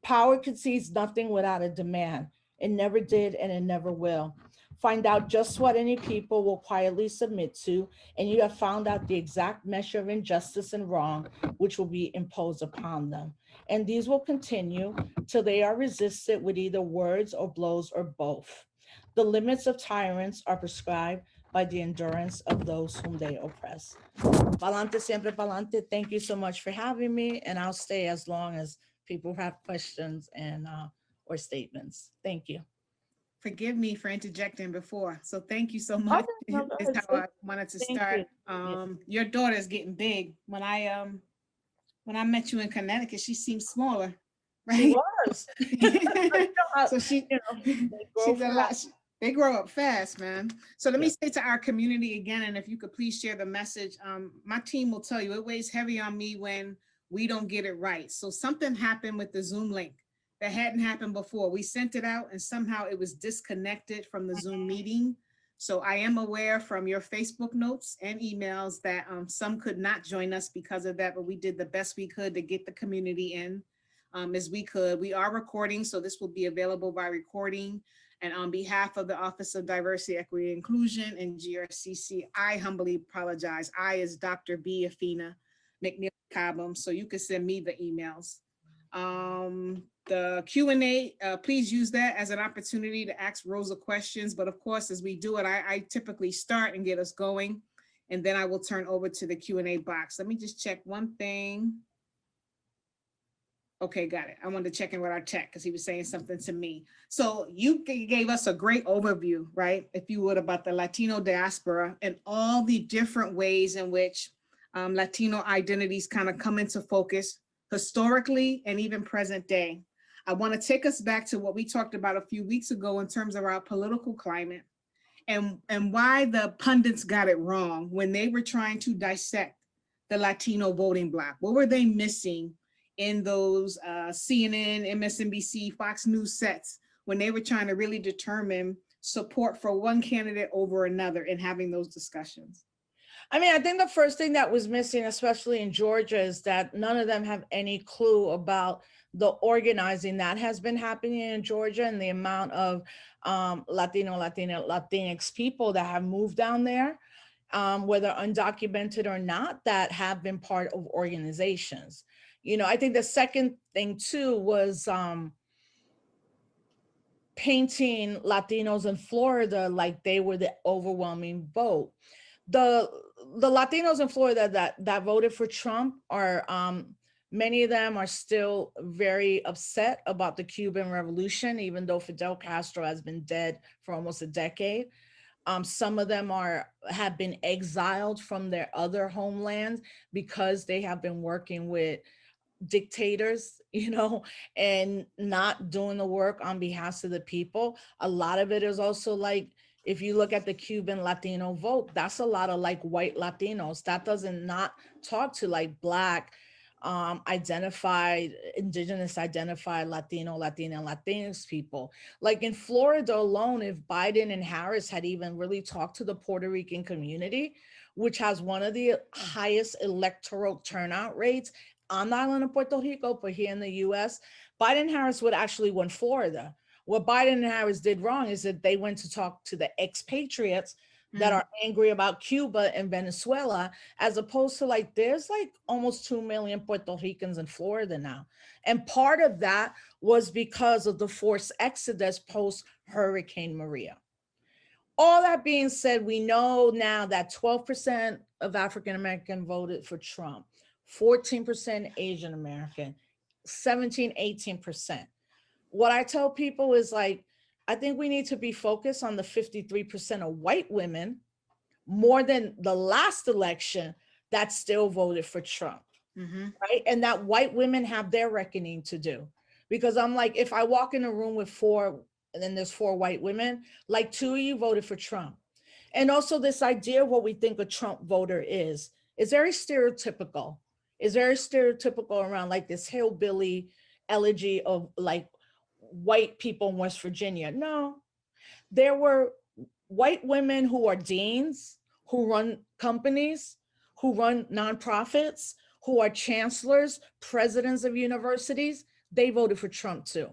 Power concedes nothing without a demand. It never did and it never will. Find out just what any people will quietly submit to, and you have found out the exact measure of injustice and wrong which will be imposed upon them. And these will continue till they are resisted with either words or blows or both. The limits of tyrants are prescribed by the endurance of those whom they oppress. Pa'lante, siempre pa'lante. Thank you so much for having me, and I'll stay as long as people have questions and or statements. Thank you. Forgive me for interjecting before. So thank you so much. Okay, no, go Is ahead, how I sis. wanted to Thank start. you. Your daughter's getting big. When I met you in Connecticut, she seemed smaller, She right? was. So she, You know, they grow she's a lot. They grow up fast, man. So let me say to our community again, and if you could please share the message. My team will tell you it weighs heavy on me when we don't get it right. So something happened with the Zoom link that hadn't happened before. We sent it out and somehow it was disconnected from the Zoom meeting. So I am aware from your Facebook notes and emails that some could not join us because of that, but we did the best we could to get the community in as we could. We are recording, so this will be available by recording. And on behalf of the Office of Diversity, Equity, and Inclusion and GRCC, I humbly apologize. I is Dr. B. Afina McNeil Cobham, so you can send me the emails. The Q&A, please use that as an opportunity to ask Rosa questions. But of course, as we do it, I typically start and get us going, and then I will turn over to the Q&A box. Let me just check one thing. Okay, got it. I wanted to check in with our tech because he was saying something to me. So you gave us a great overview, right? If you would, about the Latino diaspora and all the different ways in which Latino identities kind of come into focus historically and even present day. I want to take us back to what we talked about a few weeks ago in terms of our political climate and why the pundits got it wrong when they were trying to dissect the Latino voting bloc. What were they missing in those CNN, MSNBC, Fox News sets when they were trying to really determine support for one candidate over another and having those discussions? I mean, I think the first thing that was missing, especially in Georgia, is that none of them have any clue about the organizing that has been happening in Georgia and the amount of Latinx people that have moved down there, whether undocumented or not, that have been part of organizations. You know, I think the second thing too was painting Latinos in Florida like they were the overwhelming vote. The Latinos in Florida that voted for Trump are, many of them are still very upset about the Cuban Revolution, even though Fidel Castro has been dead for almost a decade. Some of them have been exiled from their other homelands because they have been working with dictators, you know, and not doing the work on behalf of the people. A lot of it is also like, if you look at the Cuban Latino vote, that's a lot of like white Latinos. That doesn't not talk to like Black, identified, indigenous identified Latino, Latina, Latinx people. Like in Florida alone, if Biden and Harris had even really talked to the Puerto Rican community, which has one of the highest electoral turnout rates on the island of Puerto Rico, but here in the US, Biden and Harris would actually win Florida. What Biden and Harris did wrong is that they went to talk to the expatriates that are angry about Cuba and Venezuela, as opposed to like, there's like almost 2 million Puerto Ricans in Florida now. And part of that was because of the forced exodus post Hurricane Maria. All that being said, we know now that 12% of African-American voted for Trump. 14% Asian American, 17, 18%. What I tell people is like, I think we need to be focused on the 53% of white women more than the last election that still voted for Trump, right? And that white women have their reckoning to do. Because I'm like, if I walk in a room with four, and then there's four white women, like two of you voted for Trump. And also this idea of what we think a Trump voter is very stereotypical. It's very stereotypical around like this hillbilly elegy of like white people in West Virginia. No, there were white women who are deans, who run companies, who run nonprofits, who are chancellors, presidents of universities. They voted for Trump too,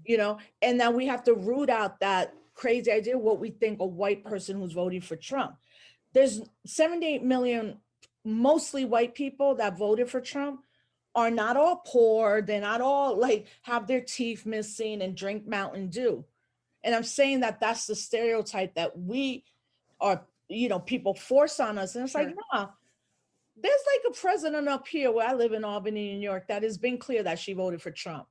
you know, and now we have to root out that crazy idea of what we think a white person who's voting for Trump. There's 78 million, mostly white people that voted for Trump are not all poor. They're not all like have their teeth missing and drink Mountain Dew. And I'm saying that that's the stereotype that we are, you know, people force on us. And it's like, nah, there's like a president up here where I live in Albany, New York, that has been clear that she voted for Trump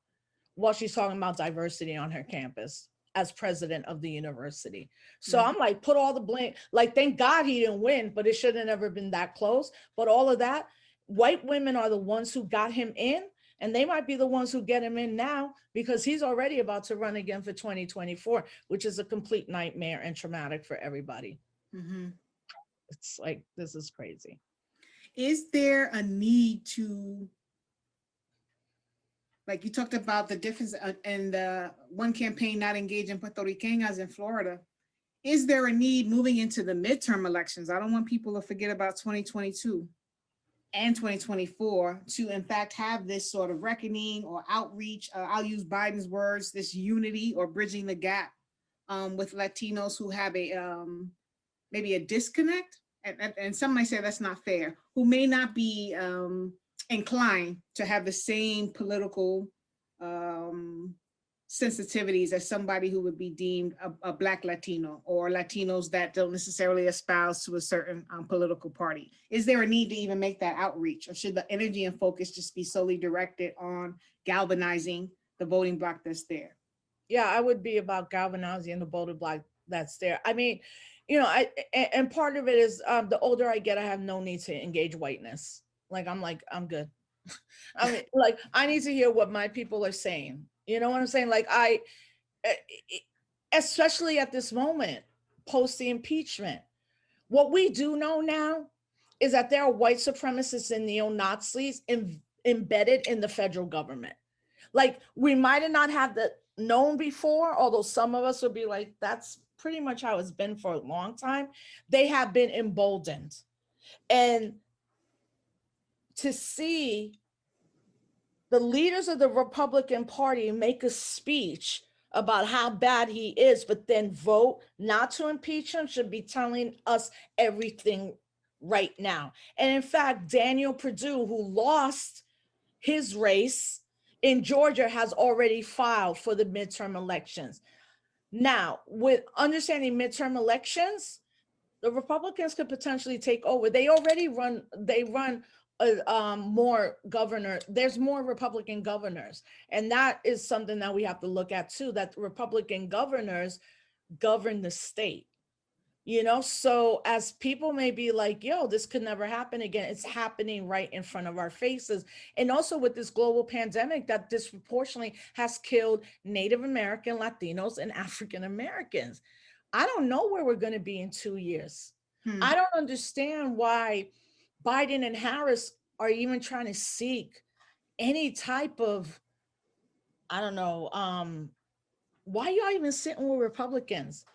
while she's talking about diversity on her campus as president of the university. So I'm like, put all the blame, like, thank God he didn't win, but it should have never been that close. But all of that, white women are the ones who got him in, and they might be the ones who get him in now because he's already about to run again for 2024, which is a complete nightmare and traumatic for everybody. It's like, this is crazy. Is there a need to, like you talked about the difference in the one campaign not engaging Puerto Ricanas in Florida. Is there a need moving into the midterm elections? I don't want people to forget about 2022 and 2024 to in fact have this sort of reckoning or outreach. I'll use Biden's words, this unity or bridging the gap with Latinos who have a maybe a disconnect. And some might say that's not fair, who may not be inclined to have the same political sensitivities as somebody who would be deemed a Black Latino, or Latinos that don't necessarily espouse to a certain political party. Is there a need to even make that outreach, or should the energy and focus just be solely directed on galvanizing the voting bloc that's there? Yeah, I would be about galvanizing the voting bloc that's there. I mean, you know, and part of it is the older I get, I have no need to engage whiteness. Like, I'm good. I mean, like, I need to hear what my people are saying. You know what I'm saying? Like, especially at this moment, post the impeachment, what we do know now is that there are white supremacists and neo-Nazis embedded in the federal government. Like, we might have not had that known before, although some of us would be like, that's pretty much how it's been for a long time. They have been emboldened. And to see the leaders of the Republican Party make a speech about how bad he is, but then vote not to impeach him should be telling us everything right now. And in fact, Daniel Perdue, who lost his race in Georgia, has already filed for the midterm elections. Now, with understanding midterm elections, the Republicans could potentially take over. They already run more governor. There's more Republican governors. And that is something that we have to look at too, that Republican governors govern the state. You know, so as people may be like, yo, this could never happen again, it's happening right in front of our faces. And also with this global pandemic that disproportionately has killed Native American, Latinos, and African Americans. I don't know where we're going to be in 2 years. I don't understand why Biden and Harris are even trying to seek any type of, I don't know, why y'all even sitting with Republicans?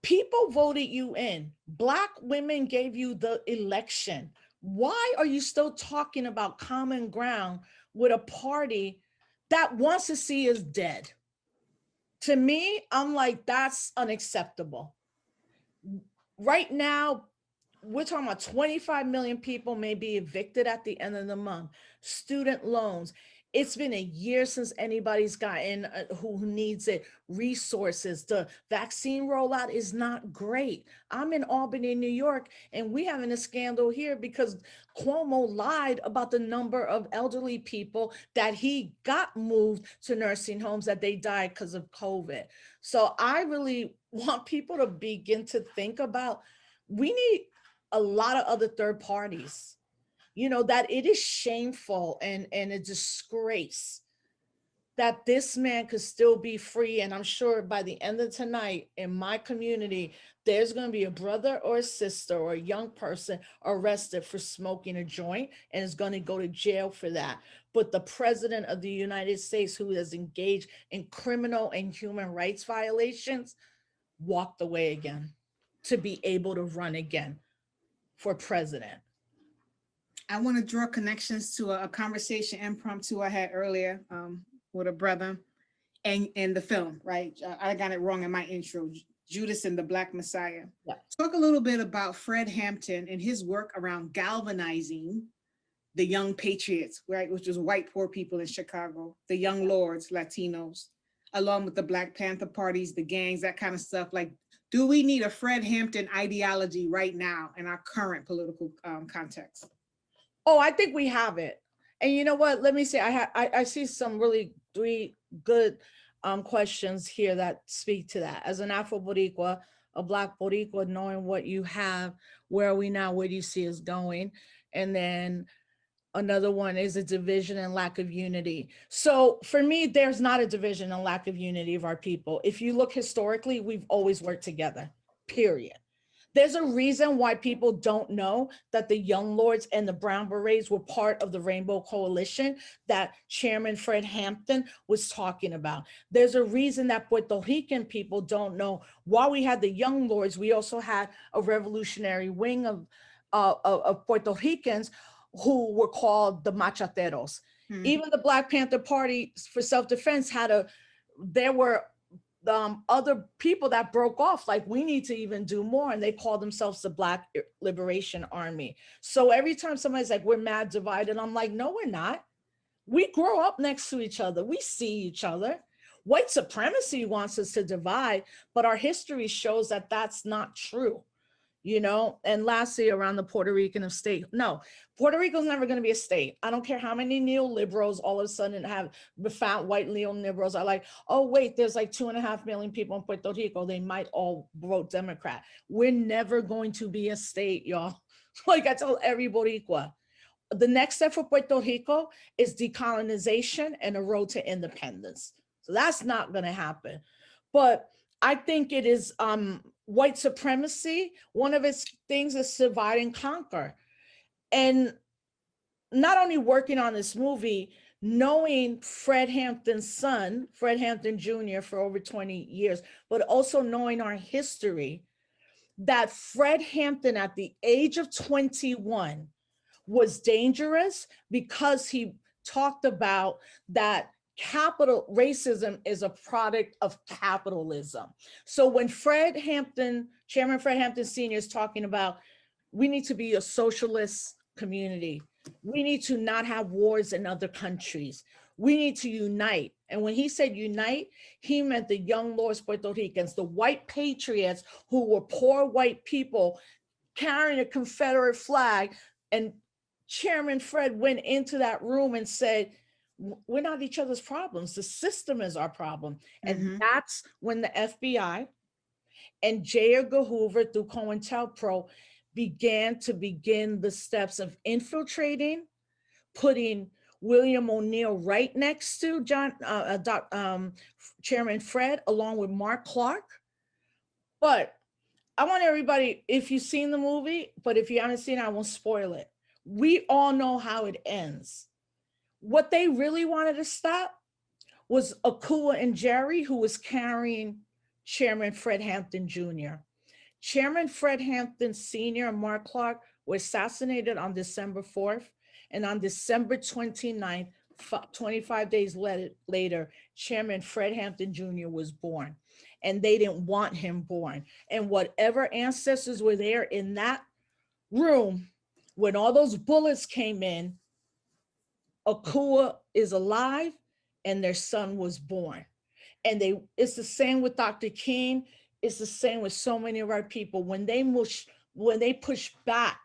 People voted you in. Black women gave you the election. Why are you still talking about common ground with a party that wants to see us dead? To me, I'm like, that's unacceptable. Right now, we're talking about 25 million people may be evicted at the end of the month. Student loans. It's been a year since anybody's gotten who needs it, resources. The vaccine rollout is not great. I'm in Albany, New York, and we having a scandal here because Cuomo lied about the number of elderly people that he got moved to nursing homes that they died because of COVID. So I really want people to begin to think about, we need a lot of other third parties, that it is shameful and a disgrace that this man could still be free. And I'm sure by the end of tonight in my community, there's going to be a brother or a sister or a young person arrested for smoking a joint and is going to go to jail for that. But the president of the United States, who has engaged in criminal and human rights violations, walked away again to be able to run again for president. I want to draw connections to a conversation impromptu I had earlier with a brother and the film, right? I got it wrong in my intro, Judas and the Black Messiah. Yeah. Talk a little bit about Fred Hampton and his work around galvanizing the young patriots, right? Which was white poor people in Chicago, the young lords, Latinos, along with the Black Panther parties, the gangs, that kind of stuff. Like, do we need a Fred Hampton ideology right now in our current political context? Oh, I think we have it. And you know what? Let me say, I see some really three good questions here that speak to that. As an Afro Boricua, a Black Boricua, knowing what you have, where are we now? Where do you see us going? And then another one is a division and lack of unity. So for me, there's not a division and lack of unity of our people. If you look historically, we've always worked together, period. There's a reason why people don't know that the Young Lords and the Brown Berets were part of the Rainbow Coalition that Chairman Fred Hampton was talking about. There's a reason that Puerto Rican people don't know. While we had the Young Lords, we also had a revolutionary wing of Puerto Ricans who were called the Machateros. Mm-hmm. Even the Black Panther Party for self-defense there were other people that broke off, like, we need to even do more, and they call themselves the Black Liberation Army. So every time somebody's like, we're mad divided, I'm like, no, we're not. We grow up next to each other. We see each other. White supremacy wants us to divide, but our history shows that that's not true. And lastly, around the Puerto Rican state. No, Puerto Rico's never going to be a state. I don't care how many neoliberals all of a sudden have found white neoliberals are like, oh, wait, there's like 2.5 million people in Puerto Rico. They might all vote Democrat. We're never going to be a state, y'all. Like I tell every Boricua, the next step for Puerto Rico is decolonization and a road to independence. So that's not going to happen. But I think it is white supremacy. One of its things is divide and conquer. And not only working on this movie, knowing Fred Hampton's son, Fred Hampton Jr., for over 20 years, but also knowing our history, that Fred Hampton at the age of 21 was dangerous because he talked about that racism is a product of capitalism. So when Chairman Fred Hampton Sr. is talking about, we need to be a socialist community. We need to not have wars in other countries. We need to unite. And when he said unite, he meant the Young Lords Puerto Ricans, the white patriots who were poor white people carrying a Confederate flag. And Chairman Fred went into that room and said, we're not each other's problems. The system is our problem. And that's when the FBI and J. Edgar Hoover through COINTELPRO began the steps of infiltrating, putting William O'Neill right next to Chairman Fred, along with Mark Clark. But I want everybody, if you've seen the movie, but if you haven't seen it, I won't spoil it. We all know how it ends. What they really wanted to stop was Akua and Jerry, who was carrying Chairman Fred Hampton Jr. Chairman Fred Hampton Sr. and Mark Clark were assassinated on December 4th. And on December 29th, 25 days later, Chairman Fred Hampton Jr. was born. And they didn't want him born. And whatever ancestors were there in that room, when all those bullets came in, Akua is alive and their son was born. And it's the same with Dr. King. It's the same with so many of our people. When they push back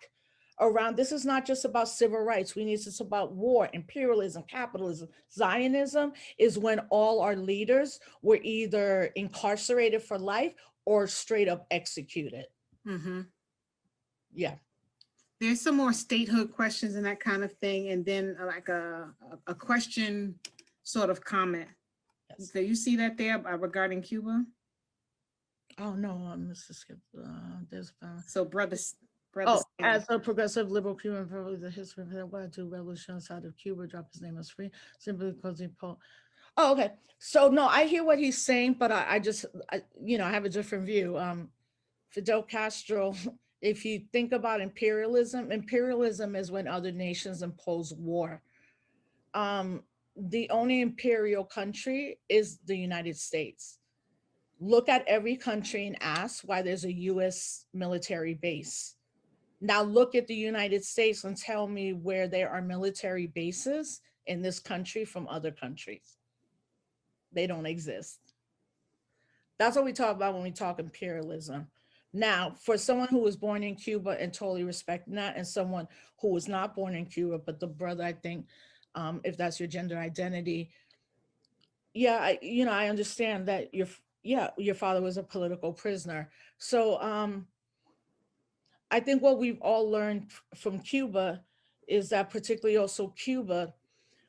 around, this is not just about civil rights. It's about war, imperialism, capitalism. Zionism is when all our leaders were either incarcerated for life or straight up executed. Mm-hmm. Yeah. There's some more statehood questions and that kind of thing, and then like a question sort of comment. Yes. So you see that there regarding Cuba? Oh no, Mr. Skip. There's so brother. Oh, as a progressive liberal Cuban, probably the history of the two revolution outside of Cuba, drop his name as free simply because he Oh, okay. So no, I hear what he's saying, but I have a different view. Fidel Castro, if you think about imperialism is when other nations impose war. The only imperial country is the United States. Look at every country and ask why there's a US military base. Now look at the United States and tell me where there are military bases in this country from other countries. They don't exist. That's what we talk about when we talk imperialism. Now, for someone who was born in Cuba and totally respecting that, and someone who was not born in Cuba, but the brother, I think, if that's your gender identity, yeah, I understand that your father was a political prisoner. So I think what we've all learned from Cuba is that particularly also Cuba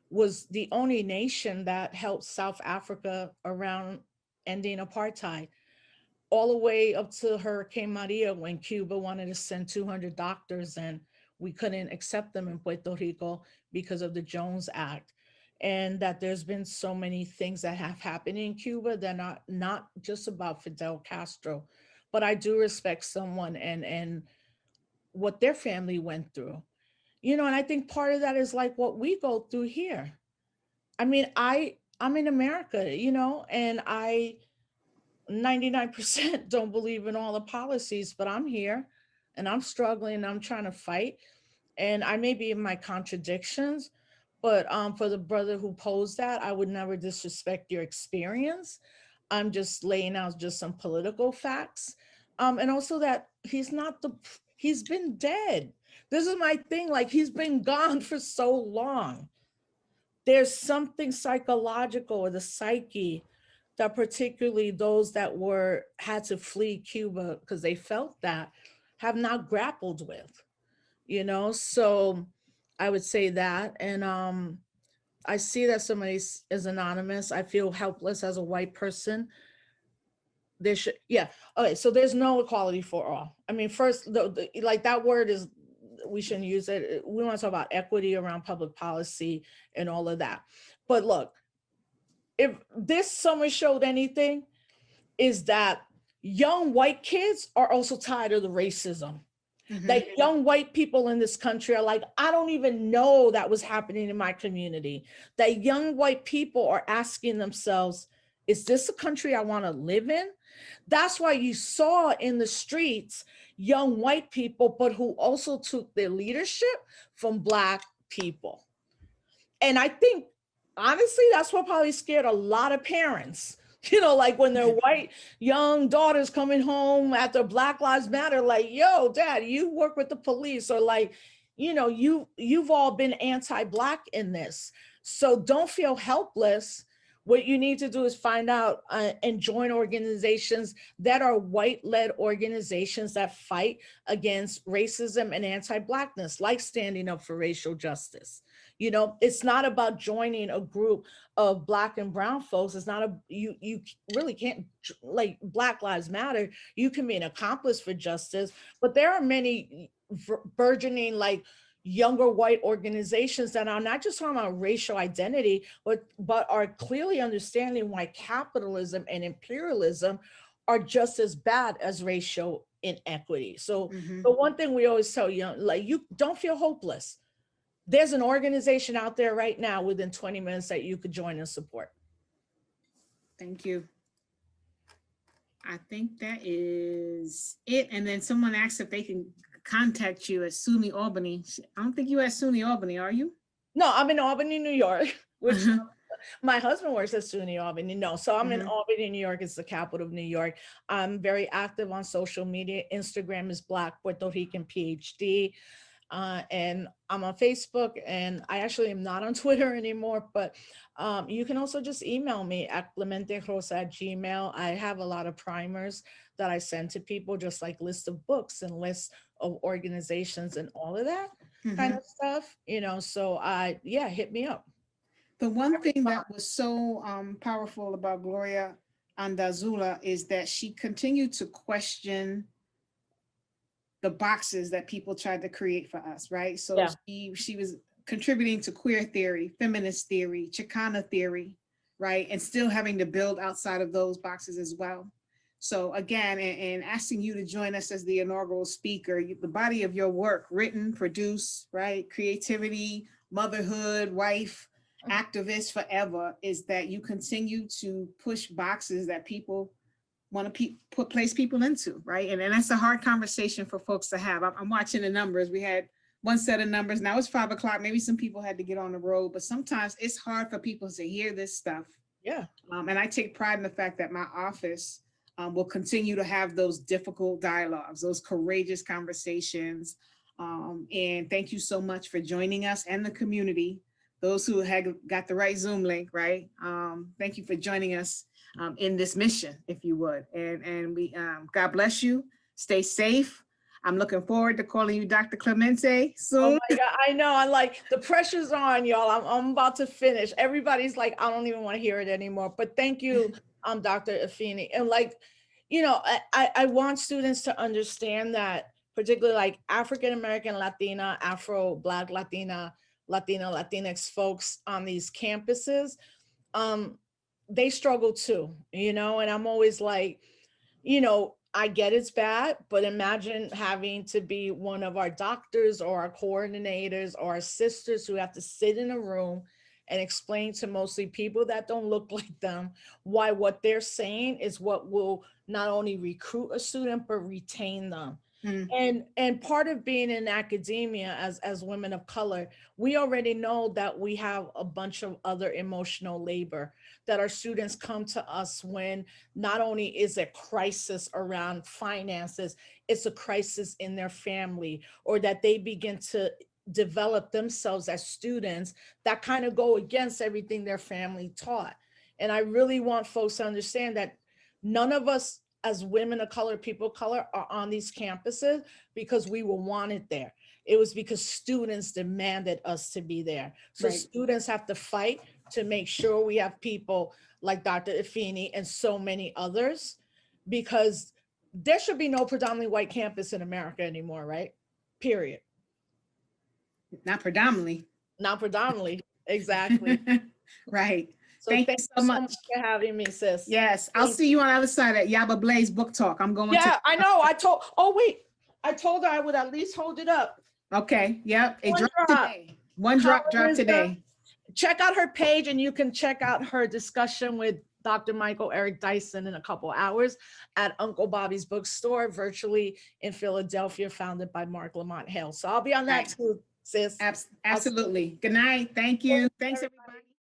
was the only nation that helped South Africa around ending apartheid, all the way up to Hurricane Maria, when Cuba wanted to send 200 doctors and we couldn't accept them in Puerto Rico because of the Jones Act. And that there's been so many things that have happened in Cuba that are not just about Fidel Castro, but I do respect someone and what their family went through. And I think part of that is like what we go through here. I mean, I'm in America, and I 99% don't believe in all the policies, but I'm here and I'm struggling and I'm trying to fight. And I may be in my contradictions, but for the brother who posed that, I would never disrespect your experience. I'm just laying out just some political facts. And also that he's been dead. This is my thing. Like, he's been gone for so long. There's something psychological or the psyche that particularly those that had to flee Cuba because they felt that have not grappled with, so I would say that. And I see that somebody is anonymous. I feel helpless as a white person. There should, yeah. Okay, so there's no equality for all. I mean, first, like that word is, we shouldn't use it. We want to talk about equity around public policy and all of that. But look, if this summer showed anything, is that young white kids are also tired of the racism. Mm-hmm. Like, young white people in this country are like, I don't even know that was happening in my community. That young white people are asking themselves, is this a country I want to live in? That's why you saw in the streets young white people, but who also took their leadership from Black people. And I think, honestly, that's what probably scared a lot of parents. Like when their white young daughters coming home after Black Lives Matter, like, yo, dad, you work with the police, or like, you've all been anti-Black in this. So don't feel helpless. What you need to do is find out and join organizations that are white-led organizations that fight against racism and anti-Blackness, like Standing Up for Racial Justice. It's not about joining a group of Black and brown folks. It's not you really can't, like Black Lives Matter. You can be an accomplice for justice, but there are many burgeoning, like, younger white organizations that are not just talking about racial identity, but are clearly understanding why capitalism and imperialism are just as bad as racial inequity. So the one thing we always tell you, like, you don't feel hopeless. There's an organization out there right now within 20 minutes that you could join and support. Thank you. I think that is it. And then someone asked if they can contact you at SUNY Albany. I don't think you're at SUNY Albany, are you? No, I'm in Albany, New York, which Uh-huh. my husband works at SUNY Albany. No, so I'm in Mhm. Albany, New York. It's the capital of New York. I'm very active on social media. Instagram is Black Puerto Rican PhD. And I'm on Facebook, and I actually am not on Twitter anymore, but you can also just email me at clementerosa@gmail. I have a lot of primers that I send to people, just like lists of books and lists of organizations and all of that kind Mhm. of stuff, so yeah, hit me up. The one thing that was so powerful about Gloria Anzaldúa is that she continued to question the boxes that people tried to create for us, right? So Yeah. she was contributing to queer theory, feminist theory, Chicana theory, right? And still having to build outside of those boxes as well. So again, and asking you to join us as the inaugural speaker, the body of your work, written, produced, right? Creativity, motherhood, wife, activist forever, is that you continue to push boxes that people want to place people into, right? And that's a hard conversation for folks to have. I'm watching the numbers. We had one set of numbers. Now it's 5 o'clock. Maybe some people had to get on the road, but sometimes it's hard for people to hear this stuff. Yeah. And I take pride in the fact that my office will continue to have those difficult dialogues, those courageous conversations. And thank you so much for joining us and the community, those who had got the right Zoom link, right? Thank you for joining us in this mission, if you would. And we, God bless you. Stay safe. I'm looking forward to calling you Dr. Clemente soon. Oh my God, I know. I'm like, the pressure's on, y'all. I'm about to finish. Everybody's like, I don't even want to hear it anymore. But thank you, Dr. Afeni. And like, I want students to understand that, particularly like African-American, Latina, Afro, Black, Latina, Latinx folks on these campuses, they struggle too, and I'm always like, I get it's bad, but imagine having to be one of our doctors or our coordinators or our sisters who have to sit in a room and explain to mostly people that don't look like them why what they're saying is what will not only recruit a student, but retain them. And part of being in academia as women of color, we already know that we have a bunch of other emotional labor, that our students come to us when not only is a crisis around finances, it's a crisis in their family, or that they begin to develop themselves as students that kind of go against everything their family taught. And I really want folks to understand that none of us as women of color, people of color, are on these campuses because we were wanted there. It was because students demanded us to be there. So Right. Students have to fight to make sure we have people like Dr. Afeni and so many others, because there should be no predominantly white campus in America anymore, right? Period. Not predominantly. Not predominantly, exactly. Right. So Thank thank you you so so much. much for having me, sis. Yes, I'll see you on the other side at Yaba Blaze Book Talk. I'm going to. Yeah, I know. I told her I would at least hold it up. Okay, yep. It One dropped drop. today. One drop dropped today. Check out her page, and you can check out her discussion with Dr. Michael Eric Dyson in a couple hours at Uncle Bobby's Bookstore, virtually in Philadelphia, founded by Mark Lamont Hale. So I'll be on that too, sis. Absolutely. Good night. Thank you. Thanks, everybody.